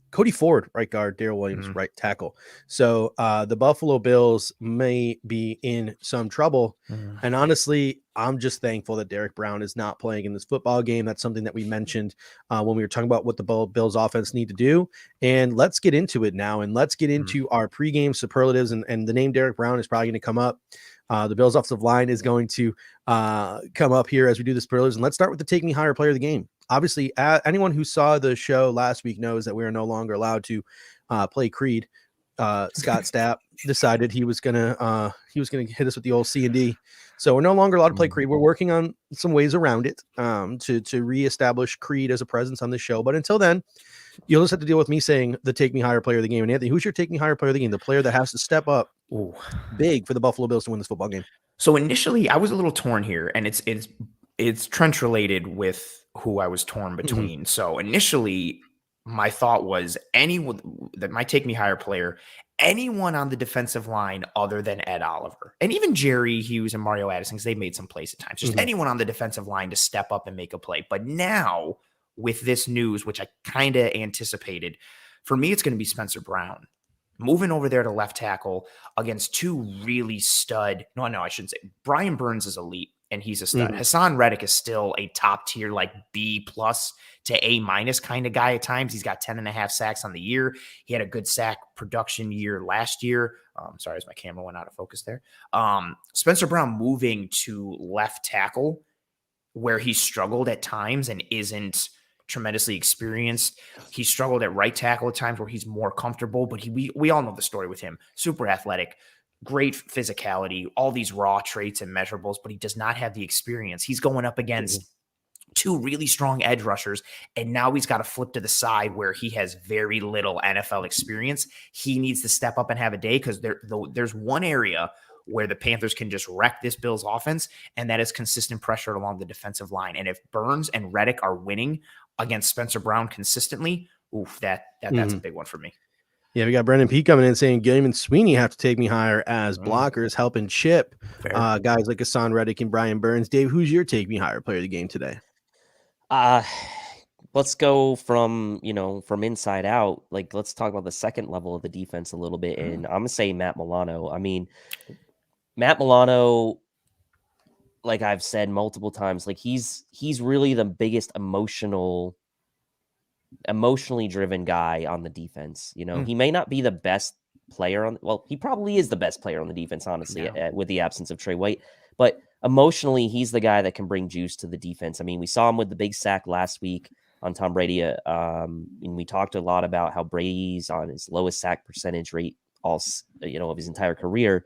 Cody Ford, right guard. Darrell Williams, right tackle. So the Buffalo Bills may be in some trouble. And honestly, I'm just thankful that Derek Brown is not playing in this football game. That's something that we mentioned when we were talking about what the Bills offense need to do. And let's get into it now. And let's get into our pregame superlatives. And the name Derek Brown is probably going to come up. The Bills offensive line is going to come up here as we do the superlatives. And let's start with the Take Me Higher player of the game. Obviously, anyone who saw the show last week knows that we are no longer allowed to play Creed. Scott Stapp decided he was gonna hit us with the old C&D. So we're no longer allowed to play Creed. We're working on some ways around it to reestablish Creed as a presence on the show. But until then, you'll just have to deal with me saying the Take Me Higher player of the game. And Anthony, who's your Take Me Higher player of the game? The player that has to step up big for the Buffalo Bills to win this football game. So initially, I was a little torn here, and it's trench related with who I was torn between. So initially, my thought was my Take Me Higher player, anyone on the defensive line other than Ed Oliver, and even Jerry Hughes and Mario Addison, because they made some plays at times. Just anyone on the defensive line to step up and make a play. But now with this news, which I kind of anticipated, for me, it's going to be Spencer Brown. Moving over there to left tackle against two really stud. No, I shouldn't say. Brian Burns is elite, and he's a stud. Hassan Reddick is still a top tier, like B+ to A- kind of guy at times. He's got 10.5 sacks on the year. He had a good sack production year last year. Sorry, as my camera went out of focus there. Spencer Brown moving to left tackle where he struggled at times and isn't tremendously experienced. He struggled at right tackle at times where he's more comfortable, but we all know the story with him. Super athletic, great physicality, all these raw traits and measurables, but he does not have the experience. He's going up against two really strong edge rushers, and now he's got to flip to the side where he has very little NFL experience. He needs to step up and have a day, because there's one area where the Panthers can just wreck this Bills offense, and that is consistent pressure along the defensive line. And if Burns and Reddick are winning against Spencer Brown consistently, that's a big one for me. Yeah, we got Brendan P coming in saying Game and Sweeney have to take me higher as blockers, helping chip guys like Hassan Reddick and Brian Burns. Dave, who's your Take Me Higher player of the game today? Let's go from inside out. Like, let's talk about the second level of the defense a little bit. And I'm going to say Matt Milano. I mean, Matt Milano, like I've said multiple times, like he's really the biggest emotionally driven guy on the defense. He may not be the best player he probably is the best player on the defense, honestly, with the absence of Trey White, but emotionally, he's the guy that can bring juice to the defense. I mean, we saw him with the big sack last week on Tom Brady. And we talked a lot about how Brady's on his lowest sack percentage rate of his entire career.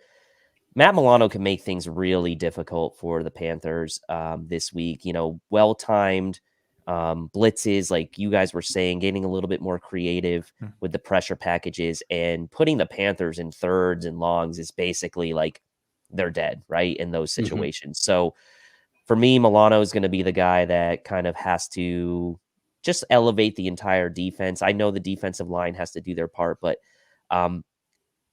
Matt Milano can make things really difficult for the Panthers this week. Well-timed blitzes, like you guys were saying, getting a little bit more creative with the pressure packages, and putting the Panthers in thirds and longs is basically like they're dead, right, in those situations. So for me, Milano is going to be the guy that kind of has to just elevate the entire defense. I know the defensive line has to do their part, but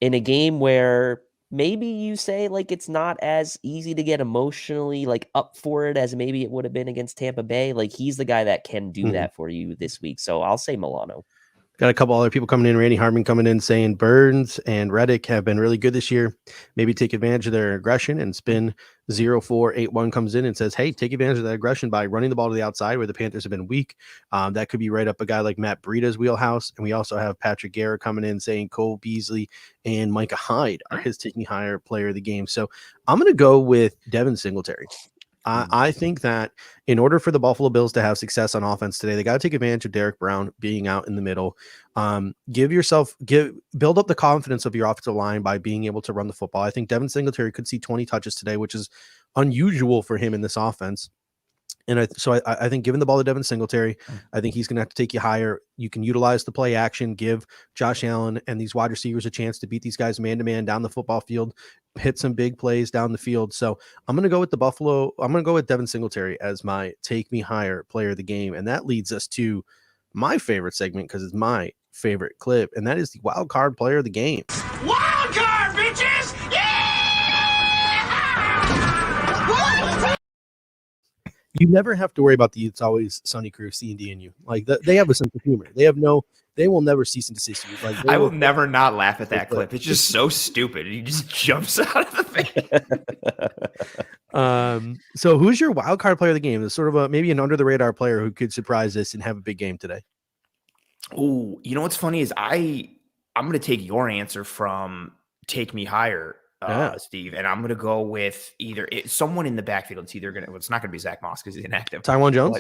in a game where maybe you say like it's not as easy to get emotionally like up for it as maybe it would have been against Tampa Bay, like he's the guy that can do that for you this week. So I'll say Milano. Got a couple other people coming in. Randy Harmon coming in saying Burns and Reddick have been really good this year. Maybe take advantage of their aggression. And Spin 0481 comes in and says, hey, take advantage of that aggression by running the ball to the outside where the Panthers have been weak. That could be right up a guy like Matt Breida's wheelhouse. And we also have Patrick Garrett coming in saying Cole Beasley and Micah Hyde are his Take Me Higher player of the game. So I'm going to go with Devin Singletary. I think that in order for the Buffalo Bills to have success on offense today, they got to take advantage of Derek Brown being out in the middle. Build up the confidence of your offensive line by being able to run the football. I think Devin Singletary could see 20 touches today, which is unusual for him in this offense. And I think giving the ball to Devin Singletary, I think he's going to have to take you higher. You can utilize the play action, give Josh Allen and these wide receivers a chance to beat these guys man-to-man down the football field, hit some big plays down the field. So I'm going to go with I'm going to go with Devin Singletary as my take me higher player of the game. And that leads us to my favorite segment because it's my favorite clip, and that is the wild card player of the game. Wild card, bitches! You never have to worry about the It's Always Sunny crew, C&D and you. Like they have a sense of humor. They will never cease and desist you. Like I will never not laugh at that clip. It's just so stupid. He just jumps out of the thing. So who's your wild card player of the game? It's sort of maybe an under the radar player who could surprise us and have a big game today. Oh, you know what's funny is I'm going to take your answer from Take Me Higher, Steve, and I'm going to go with someone in the backfield. It's not going to be Zach Moss because he's inactive. Taiwan Jones?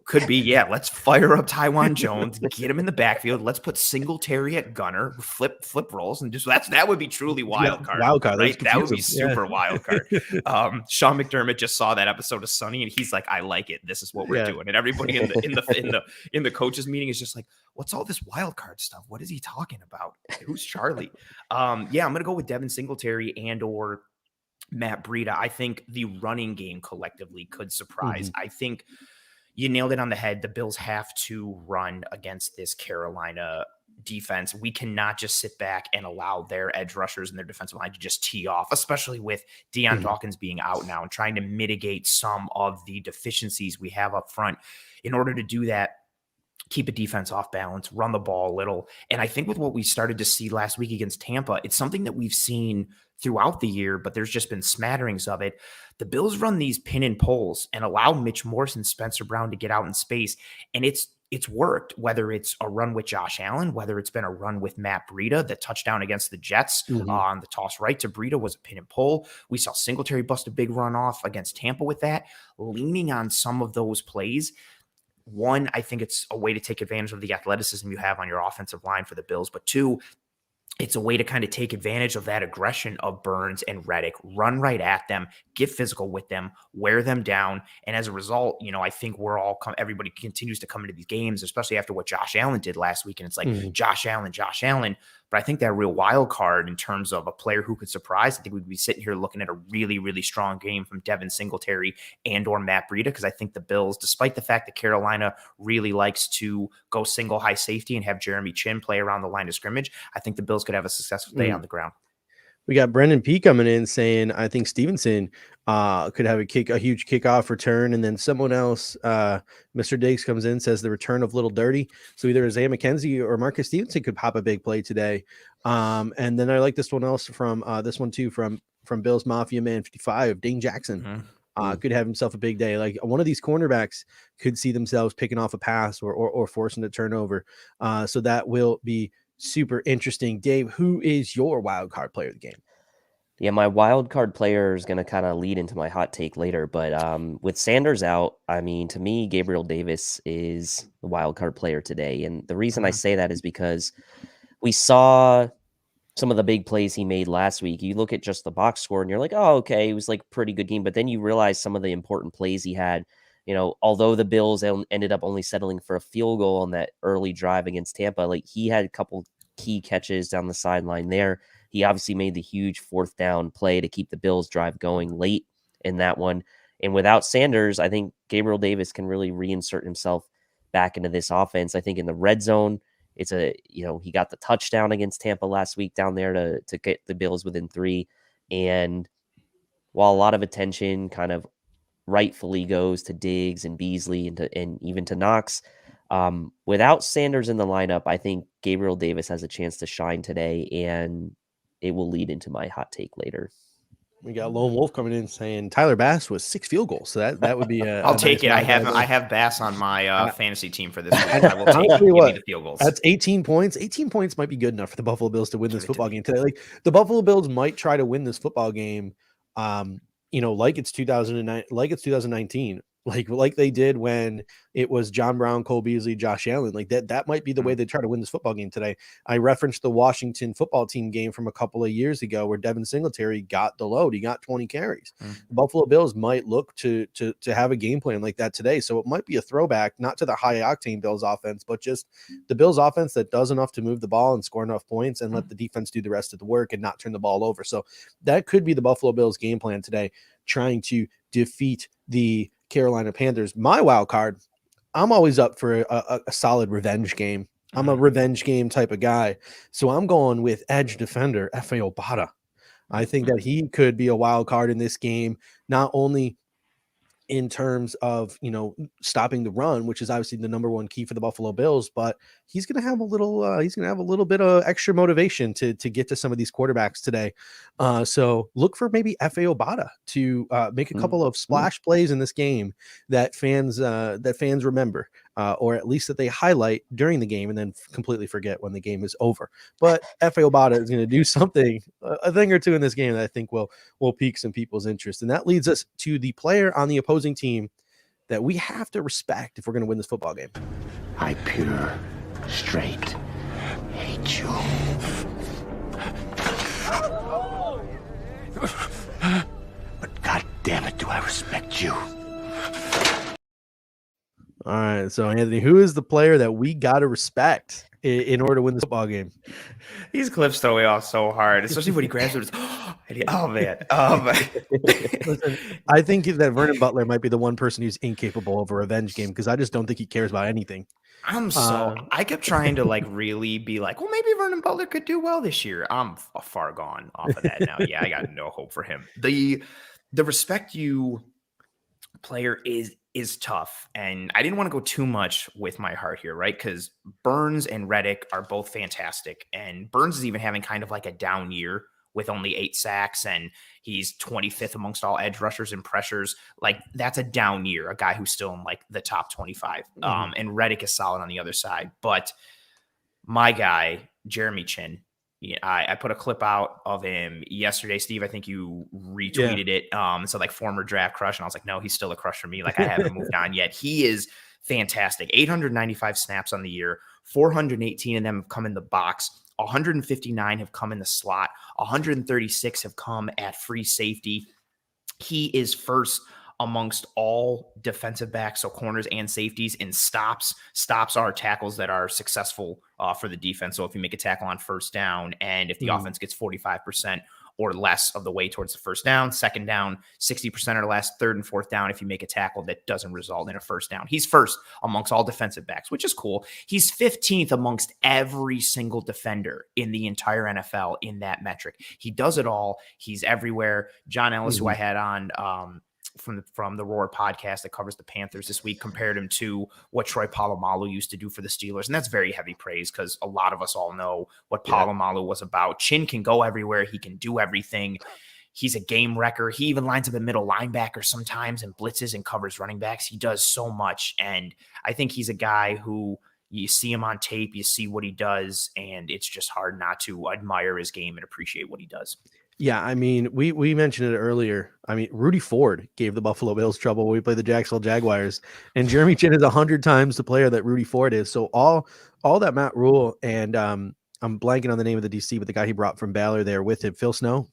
Could be, yeah. Let's fire up Taiwan Jones, get him in the backfield. Let's put Singletary at gunner, flip rolls, and just that would be truly wild card. Wild card, right? That would be super wild card. Sean McDermott just saw that episode of Sunny, and he's like, "I like it. This is what we're doing." And everybody in the coaches meeting is just like, "What's all this wild card stuff? What is he talking about? Who's Charlie?" I'm gonna go with Devin Singletary and or Matt Breida. I think the running game collectively could surprise. I think you nailed it on the head. The Bills have to run against this Carolina defense. We cannot just sit back and allow their edge rushers and their defensive line to just tee off, especially with Deion Dawkins being out now and trying to mitigate some of the deficiencies we have up front. In order to do that, keep a defense off balance, run the ball a little. And I think with what we started to see last week against Tampa, it's something that we've seen throughout the year, but there's just been smatterings of it. The Bills run these pin and pulls and allow Mitch Morse and Spencer Brown to get out in space. And it's worked, whether it's a run with Josh Allen, whether it's been a run with Matt Breida. The touchdown against the Jets on the toss right to Breida was a pin and pull. We saw Singletary bust a big run off against Tampa with that. Leaning on some of those plays, one, I think it's a way to take advantage of the athleticism you have on your offensive line for the Bills. But two, it's a way to kind of take advantage of that aggression of Burns and Reddick, run right at them, get physical with them, wear them down. And as a result, I think everybody continues to come into these games, especially after what Josh Allen did last week. And it's like Josh Allen. But I think that real wild card in terms of a player who could surprise, I think we'd be sitting here looking at a really, really strong game from Devin Singletary and or Matt Breida, because I think the Bills, despite the fact that Carolina really likes to go single high safety and have Jeremy Chin play around the line of scrimmage, I think the Bills could have a successful day on the ground. We got Brendan P coming in saying, I think Stevenson could have a huge kickoff return. And then someone else, Mr. Diggs comes in, says the return of Little Dirty. So either Isaiah McKenzie or Marcus Stevenson could pop a big play today. And then I like this one else from Bills Mafia Man 55, Dane Jackson. Could have himself a big day. Like one of these cornerbacks could see themselves picking off a pass or forcing a turnover. So that will be super interesting. Dave, who is your wild card player of the game? Yeah, my wild card player is going to kind of lead into my hot take later, but with Sanders out, I mean, to me, Gabriel Davis is the wild card player today. And the reason I say that is because we saw some of the big plays he made last week. You look at just the box score and you're like, oh, okay, it was like a pretty good game. But then you realize some of the important plays he had. Although the Bills ended up only settling for a field goal on that early drive against Tampa, like he had a couple key catches down the sideline there. He obviously made the huge 4th down play to keep the Bills drive going late in that one. And without Sanders, I think Gabriel Davis can really reinsert himself back into this offense. I think in the red zone, he got the touchdown against Tampa last week down there to get the Bills within 3. And while a lot of attention kind of rightfully goes to Diggs and Beasley and even to Knox, without Sanders in the lineup, I think Gabriel Davis has a chance to shine today, and it will lead into my hot take later. We got Lone Wolf coming in saying Tyler Bass was 6 field goals. So that would be I'll take it. I have Bass on my fantasy team for this week. I will take the field goals. That's 18 points. 18 points might be good enough for the Buffalo Bills to win this football game today. Like the Buffalo Bills might try to win this football game, like it's 2009, like it's 2019, like they did when it was John Brown, Cole Beasley, Josh Allen. Like that might be the way they try to win this football game today. I referenced the Washington football team game from a couple of years ago where Devin Singletary got the load. He got 20 carries. The Buffalo Bills might look to have a game plan like that today. So it might be a throwback, not to the high octane Bills offense, but just the Bills offense that does enough to move the ball and score enough points and let the defense do the rest of the work and not turn the ball over. So that could be the Buffalo Bills game plan today, trying to defeat the Carolina Panthers. My wild card, I'm always up for a solid revenge game. I'm a revenge game type of guy. So I'm going with edge defender, Efe Obada. I think that he could be a wild card in this game, not only in terms of, stopping the run, which is obviously the number one key for the Buffalo Bills, but he's going to have a little bit of extra motivation to get to some of these quarterbacks today. So look for maybe Efe Obada to make a couple of splash plays in this game that fans remember, or at least that they highlight during the game and then completely forget when the game is over. But Efe Obada is going to do something, a thing or two in this game that I think will pique some people's interest. And that leads us to the player on the opposing team that we have to respect if we're going to win this football game. I pure, straight hate you. But God damn it, do I respect you. All right, so Anthony, who is the player that we got to respect in order to win this football game? These clips throw me off so hard, especially when he grabs it. Oh man! Listen, I think that Vernon Butler might be the one person who's incapable of a revenge game because I just don't think he cares about anything. I kept trying to really be like, well, maybe Vernon Butler could do well this year. I'm far gone off of that now. Yeah, I got no hope for him. The respect you player is tough, and I didn't want to go too much with my heart here, right? Because Burns and Reddick are both fantastic, and Burns is even having kind of like a down year with only 8 sacks, and he's 25th amongst all edge rushers and pressures. Like, that's a down year, a guy who's still in the top 25. And Reddick is solid on the other side. But my guy, Jeremy Chin, I put a clip out of him yesterday, Steve. I think you retweeted it. So former draft crush. And I was like, no, he's still a crush for me. I haven't moved on yet. He is fantastic. 895 snaps on the year. 418 of them have come in the box. 159 have come in the slot. 136 have come at free safety. He is first amongst all defensive backs, so corners and safeties, in stops. Stops are tackles that are successful for the defense. So if you make a tackle on first down, and if the offense gets 45% or less of the way towards the first down, second down, 60% or less, third and fourth down, if you make a tackle that doesn't result in a first down. He's first amongst all defensive backs, which is cool. He's 15th amongst every single defender in the entire NFL in that metric. He does it all. He's everywhere. John Ellis, who I had on from the Roar podcast that covers the Panthers this week, compared him to what Troy Polamalu used to do for the Steelers. And that's very heavy praise because a lot of us all know what Polamalu was about. Chin can go everywhere. He can do everything. He's a game wrecker. He even lines up a middle linebacker sometimes and blitzes and covers running backs. He does so much. And I think he's a guy who you see him on tape, you see what he does, and it's just hard not to admire his game and appreciate what he does. Yeah, I mean, we mentioned it earlier. I mean, Rudy Ford gave the Buffalo Bills trouble when we played the Jacksonville Jaguars, and Jeremy Chin is 100 times the player that Rudy Ford is. So all that Matt Rule and I'm blanking on the name of the DC, but the guy he brought from Baylor there with him, Phil Snow.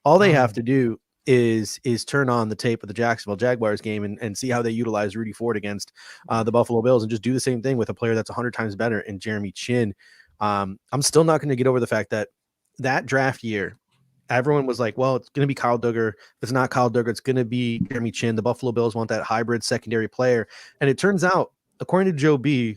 All they have to do is turn on the tape of the Jacksonville Jaguars game and see how they utilize Rudy Ford against the Buffalo Bills, and just do the same thing with a player that's 100 times better in Jeremy Chin. I'm still not going to get over the fact that draft year, everyone was like, well, it's going to be Kyle Duggar. If it's not Kyle Duggar, it's going to be Jeremy Chin. The Buffalo Bills want that hybrid secondary player. And it turns out, according to Joe B.,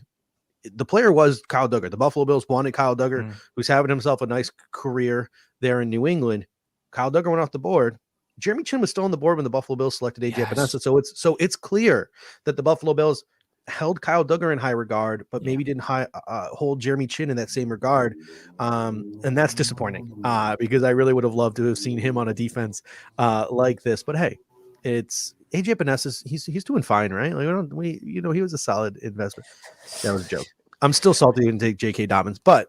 the player was Kyle Duggar. The Buffalo Bills wanted Kyle Duggar, who's having himself a nice career there in New England. Kyle Duggar went off the board. Jeremy Chin was still on the board when the Buffalo Bills selected AJ Epinesa. So it's clear that the Buffalo Bills held Kyle Duggar in high regard, but maybe didn't hold Jeremy Chin in that same regard. And that's disappointing because I really would have loved to have seen him on a defense like this. But hey, it's AJ Epinesa. He's doing fine, right? Like he was a solid investment. That was a joke. I'm still salty he didn't take J.K. Dobbins, but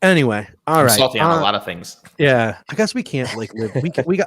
Anyway, all I'm right. salty on a lot of things. Yeah, I guess we can't like live.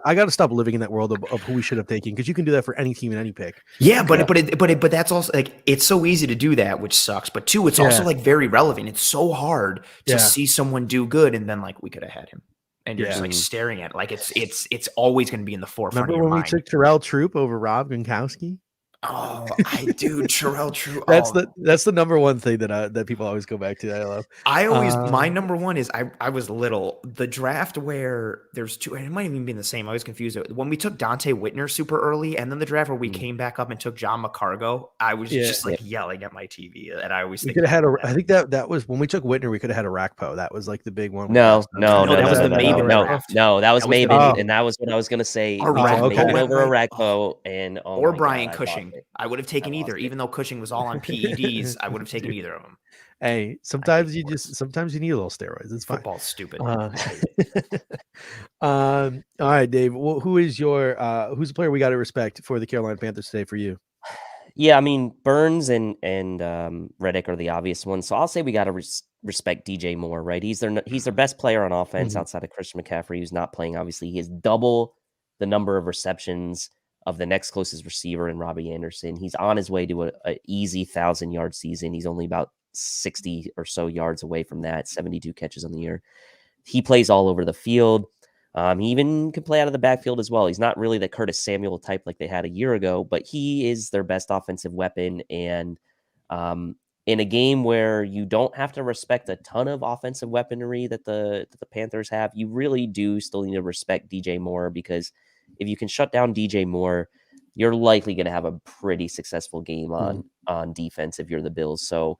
I got to stop living in that world of who we should have taken, because you can do that for any team and any pick. Yeah, but that's also like, it's so easy to do that, which sucks. But two, it's also like very relevant. It's so hard to see someone do good, and then like we could have had him, and you're just like staring at it. Like it's always going to be in the forefront. Remember of your when mind. we took Terrell Troop over Rob Gronkowski? Oh, I do. Terrell True. That's the number one thing that people always go back to. That I love. I always my number one is I was little. The draft where there's two, and it might even be the same. I was confused when we took Dante Whitner super early, and then the draft where we came back up and took John McCargo. I was just like yelling at my TV, and I always think could have had I think that was when we took Whitner. We could have had a Rakpo. That was like the big one. No, that was the Maven draft. No, that was Maven, Maven. and that was what I was gonna say. Maven over a Rakpo and or Brian Cushing. I would have taken either, even though Cushing was all on PEDs. I would have taken either of them. Hey, sometimes you need a little steroids. It's fine. Football's stupid. All right, Dave. Who's the player we got to respect for the Carolina Panthers today for you? Yeah, I mean, Burns and Reddick are the obvious ones. So I'll say we got to respect DJ Moore, right? He's their best player on offense outside of Christian McCaffrey, who's not playing. Obviously, he has double the number of receptions of the next closest receiver in Robbie Anderson. He's on his way to a easy 1,000-yard season. He's only about 60 or so yards away from that, 72 catches on the year. He plays all over the field. He even can play out of the backfield as well. He's not really the Curtis Samuel type like they had a year ago, but he is their best offensive weapon. And in a game where you don't have to respect a ton of offensive weaponry that the Panthers have, you really do still need to respect DJ Moore, because if you can shut down DJ Moore, you're likely going to have a pretty successful game on defense if you're the Bills. So,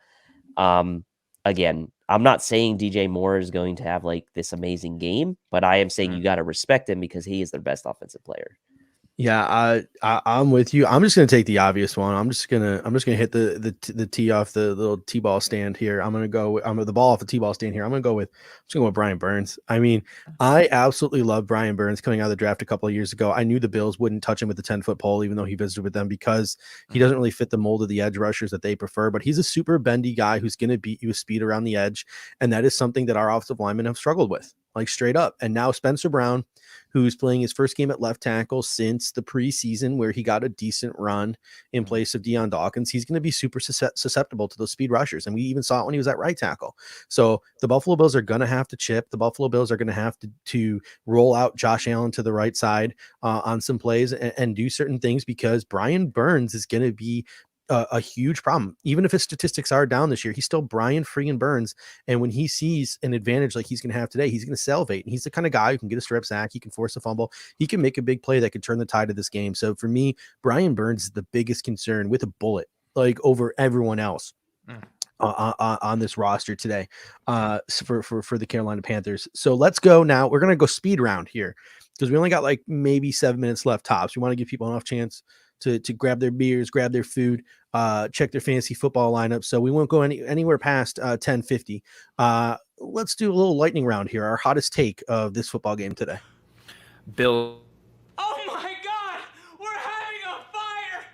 again, I'm not saying DJ Moore is going to have like this amazing game, but I am saying you got to respect him because he is their best offensive player. Yeah, I'm with you. I'm just gonna take the obvious one. I'm just gonna hit the tee off the little T-ball stand here. I'm the ball off the T-ball stand here. I'm just going with Brian Burns. I mean, I absolutely love Brian Burns coming out of the draft a couple of years ago. I knew the Bills wouldn't touch him with the 10-foot pole, even though he visited with them, because he doesn't really fit the mold of the edge rushers that they prefer. But he's a super bendy guy who's gonna beat you with speed around the edge, and that is something that our offensive linemen have struggled with, like straight up. And now Spencer Brown, who's playing his first game at left tackle since the preseason, where he got a decent run in place of Deion Dawkins, he's going to be super susceptible to those speed rushers. And we even saw it when he was at right tackle. So the Buffalo Bills are going to have to chip. The Buffalo Bills are going to have to roll out Josh Allen to the right side on some plays and do certain things, because Brian Burns is going to be a huge problem. Even if his statistics are down this year, he's still Brian freaking Burns. And when he sees an advantage like he's going to have today, he's going to salivate. And he's the kind of guy who can get a strip sack. He can force a fumble. He can make a big play that could turn the tide of this game. So for me, Brian Burns is the biggest concern, with a bullet, like over everyone else on this roster today for the Carolina Panthers. So let's go now. We're going to go speed round here, because we only got like maybe 7 minutes left tops. We want to give people enough chance to grab their beers, grab their food, check their fantasy football lineup. So we won't go anywhere past 10:50. Let's do a little lightning round here. Our hottest take of this football game today. Bill. Oh my God! We're having a fire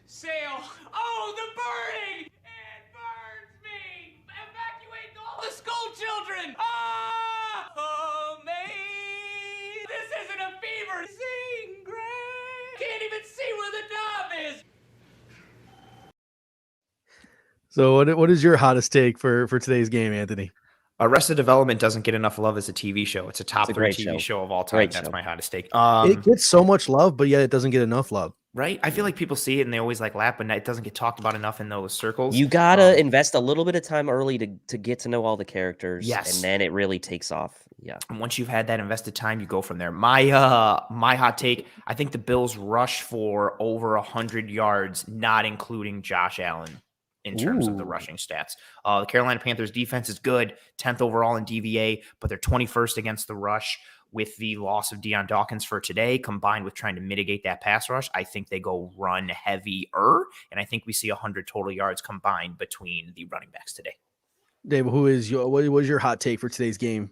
sale. Oh, the burning! It burns me. Evacuate all the school children. Ah! Oh, me. This isn't a fever. Sing, Gray. Can't even see where the knob is. So what is your hottest take for today's game, Anthony? Arrested Development doesn't get enough love as a TV show. It's a top 3 TV show of all time. Great That's show. my hottest take. It gets so much love, but yet it doesn't get enough love. Right? I feel like people see it and they always like laugh, but it doesn't get talked about enough in those circles. You gotta invest a little bit of time early to get to know all the characters. Yes. And then it really takes off. Yeah. And once you've had that invested time, you go from there. My hot take, I think the Bills rush for over 100 yards, not including Josh Allen in terms of the rushing stats. The Carolina Panthers defense is good, 10th overall in DVA, but they're 21st against the rush. With the loss of Deion Dawkins for today, combined with trying to mitigate that pass rush, I think they go run heavier, and I think we see 100 total yards combined between the running backs today. Dave, what was your hot take for today's game?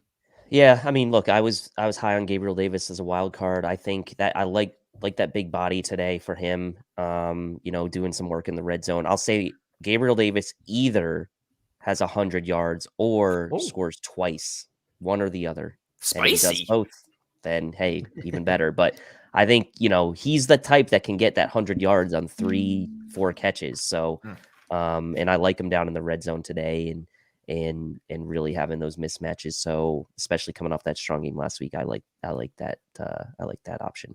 Yeah, I mean, look, I was high on Gabriel Davis as a wild card. I think that I like that big body today for him. Doing some work in the red zone. I'll say Gabriel Davis either has 100 yards or scores twice one or the other. And he does Spicy. both, then hey, even better. But I think, he's the type that can get that 100 yards on 3-4 catches. So, and I like him down in the red zone today and really having those mismatches. So especially coming off that strong game last week, I like that option.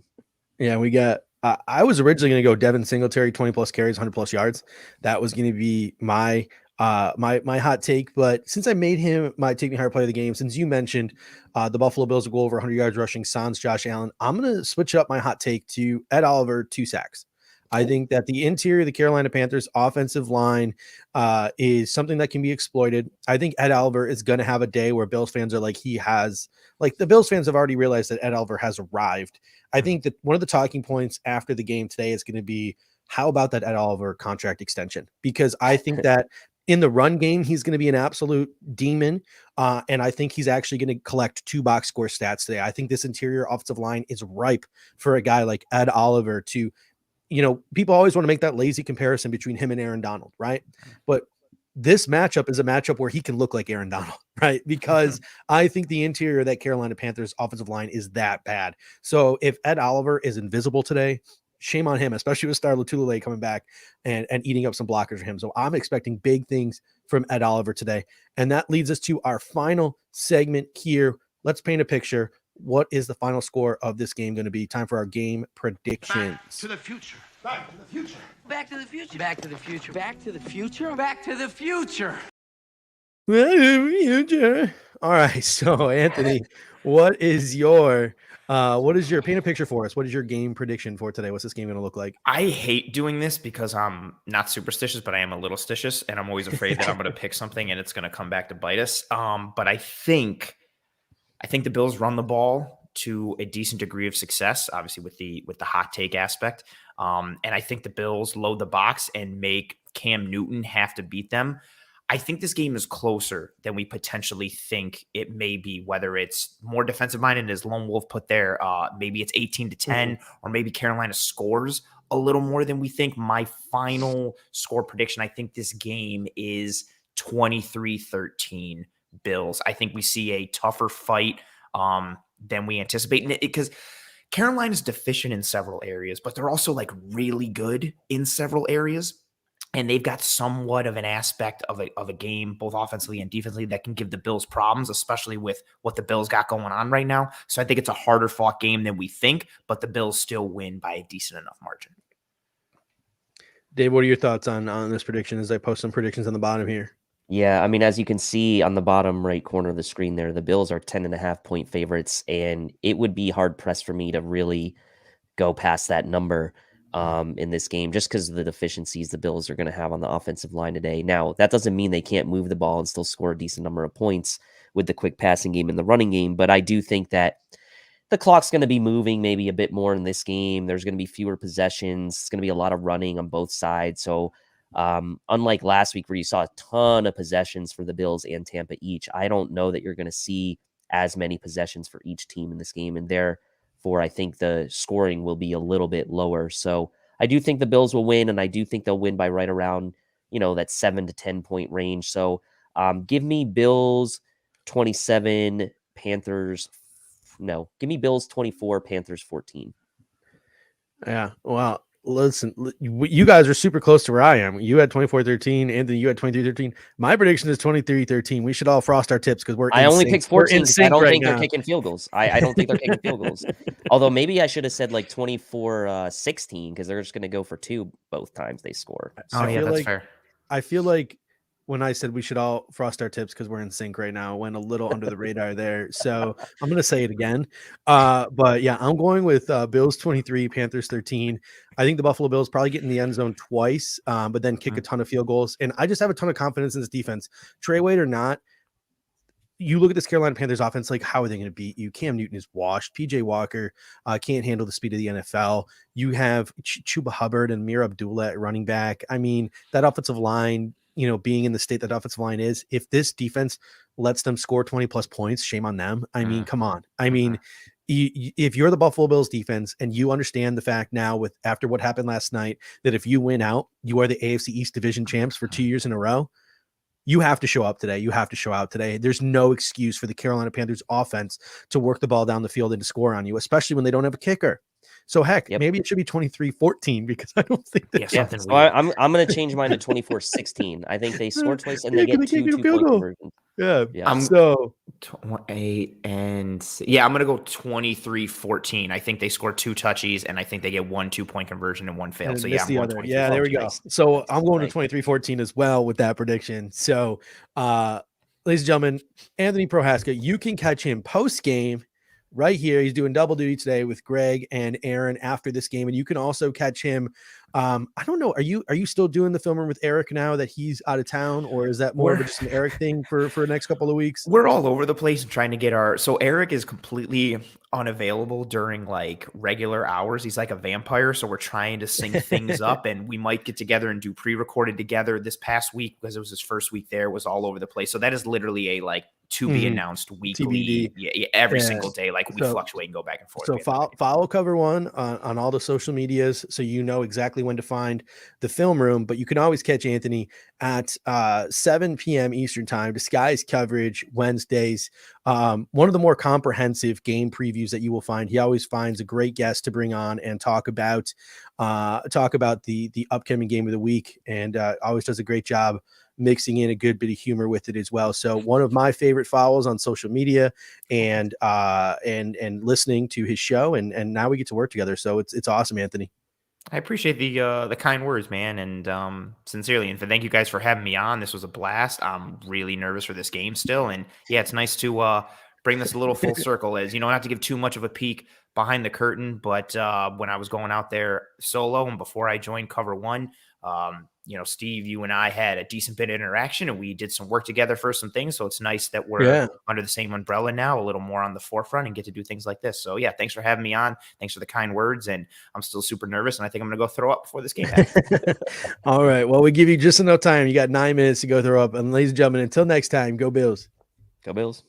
Yeah, we got. I was originally going to go Devin Singletary, 20 plus carries, 100 plus yards. That was going to be my hot take. But since I made him my take me higher player of the game, since you mentioned the Buffalo Bills will go over 100 yards rushing, sans Josh Allen, I'm going to switch up my hot take to Ed Oliver, 2 sacks. I think that the interior of the Carolina Panthers offensive line is something that can be exploited. I think Ed Oliver is going to have a day where Bills fans are like, the Bills fans have already realized that Ed Oliver has arrived. I think that one of the talking points after the game today is going to be, how about that Ed Oliver contract extension? Because I think that in the run game, he's going to be an absolute demon. And I think he's actually going to collect 2 box score stats today. I think this interior offensive line is ripe for a guy like Ed Oliver to, people always want to make that lazy comparison between him and Aaron Donald, right? But this matchup is a matchup where he can look like Aaron Donald, right? Because I think the interior of that Carolina Panthers offensive line is that bad. So if Ed Oliver is invisible today, shame on him, especially with Star Lotulelei coming back and eating up some blockers for him. So I'm expecting big things from Ed Oliver today. And that leads us to our final segment here. Let's paint a picture. What is the final score of this game going to be? Time for our game predictions. Back to the future. Back to the future. Back to the future. Back to the future. Back to the future. Back to the future. All right. So Anthony, what is your paint a picture for us? What is your game prediction for today? What's this game going to look like? I hate doing this because I'm not superstitious, but I am a little stitious, and I'm always afraid that I'm going to pick something and it's going to come back to bite us. But I think the Bills run the ball to a decent degree of success, obviously with the hot take aspect. And I think the Bills load the box and make Cam Newton have to beat them. I think this game is closer than we potentially think it may be, whether it's more defensive minded as Lone Wolf put there. Maybe it's 18-10, or maybe Carolina scores a little more than we think. My final score prediction, I think this game is 23-13 Bills. I think we see a tougher fight than we anticipate, because Carolina is deficient in several areas, but they're also like really good in several areas. And they've got somewhat of an aspect of a game, both offensively and defensively, that can give the Bills problems, especially with what the Bills got going on right now. So I think it's a harder fought game than we think, but the Bills still win by a decent enough margin. Dave, what are your thoughts on this prediction as I post some predictions on the bottom here? Yeah, I mean, as you can see on the bottom right corner of the screen there, the Bills are 10.5-point favorites, and it would be hard pressed for me to really go past that number in this game, just because of the deficiencies the Bills are going to have on the offensive line today. Now, that doesn't mean they can't move the ball and still score a decent number of points with the quick passing game and the running game, but I do think that the clock's going to be moving maybe a bit more in this game. There's going to be fewer possessions. It's going to be a lot of running on both sides. So unlike last week where you saw a ton of possessions for the Bills and Tampa each, I don't know that you're going to see as many possessions for each team in this game. And therefore, I think the scoring will be a little bit lower. So I do think the Bills will win, and I do think they'll win by right around, that 7 to 10 point range. So give me Bills 27, Panthers. No, give me Bills 24, Panthers 14. Yeah. Well, listen, you guys are super close to where I am. You had 24-13. Anthony, you had 23-13. My prediction is 23-13. We should all frost our tips because I only picked 14 because I don't think now. they're kicking field goals. I don't think they're kicking field goals. Although maybe I should have said like 24-16 because they're just going to go for 2 both times they score. So that's fair. I feel like when I said we should all frost our tips because we're in sync right now, went a little under the radar there. So I'm going to say it again. But yeah, I'm going with Bills 23, Panthers 13. I think the Buffalo Bills probably get in the end zone twice, but then kick a ton of field goals. And I just have a ton of confidence in this defense. Trey Wade or not, you look at this Carolina Panthers offense, like how are they going to beat you? Cam Newton is washed. PJ Walker can't handle the speed of the NFL. You have Chuba Hubbard and Amir Abdullah at running back. I mean, that offensive line, being in the state that offensive line is, if this defense lets them score 20 plus points, shame on them. I mean, come on. I mean, if you're the Buffalo Bills defense and you understand the fact now after what happened last night, that if you win out, you are the AFC East division champs for 2 years in a row. you have to show up today. You have to show out today. There's no excuse for the Carolina Panthers offense to work the ball down the field and to score on you, especially when they don't have a kicker. So heck, maybe it should be 23-14 because I don't think that. Something so weird. I'm going to change mine to 24-16. I think they score twice and they get two two-point conversions. Yeah. So 8 and I'm gonna go 23-14. I think they score 2 touchies and I think they get 1 2-point conversion and 1 fail. So I'm going 23. Yeah, there we go. Nice. So I'm going to 23-14 as well with that prediction. So ladies and gentlemen, Anthony Prohaska, you can catch him post game right here. He's doing double duty today with Greg and Aaron after this game. And you can also catch him. I don't know. Are you still doing the film room with Eric now that he's out of town, or is that more of just an Eric thing for the next couple of weeks? We're all over the place trying to get so Eric is completely unavailable during like regular hours. He's like a vampire. So we're trying to sync things up, and we might get together and do pre-recorded together. This past week, because it was his first week there, was all over the place. So that is literally a like to be announced weekly, every single day. Like we fluctuate and go back and forth. So follow Cover One on all the social medias, so you know exactly when to find the film room. But you can always catch Anthony at 7 p.m. Eastern time, disguised coverage Wednesdays. One of the more comprehensive game previews that you will find. He always finds a great guest to bring on and talk about the upcoming game of the week, and always does a great job mixing in a good bit of humor with it as well. So one of my favorite follows on social media, and listening to his show, and now we get to work together. So it's awesome, Anthony. I appreciate the kind words, man, and sincerely, and thank you guys for having me on. This was a blast. I'm really nervous for this game still, and it's nice to bring this a little full circle. As not to give too much of a peek behind the curtain, but when I was going out there solo and before I joined Cover One, Steve, you and I had a decent bit of interaction, and we did some work together for some things. So it's nice that we're under the same umbrella now, a little more on the forefront, and get to do things like this. So thanks for having me on. Thanks for the kind words. And I'm still super nervous, and I think I'm going to go throw up before this game happens. All right. Well, we give you just enough time. You got 9 minutes to go throw up. And ladies and gentlemen, until next time, go Bills. Go Bills.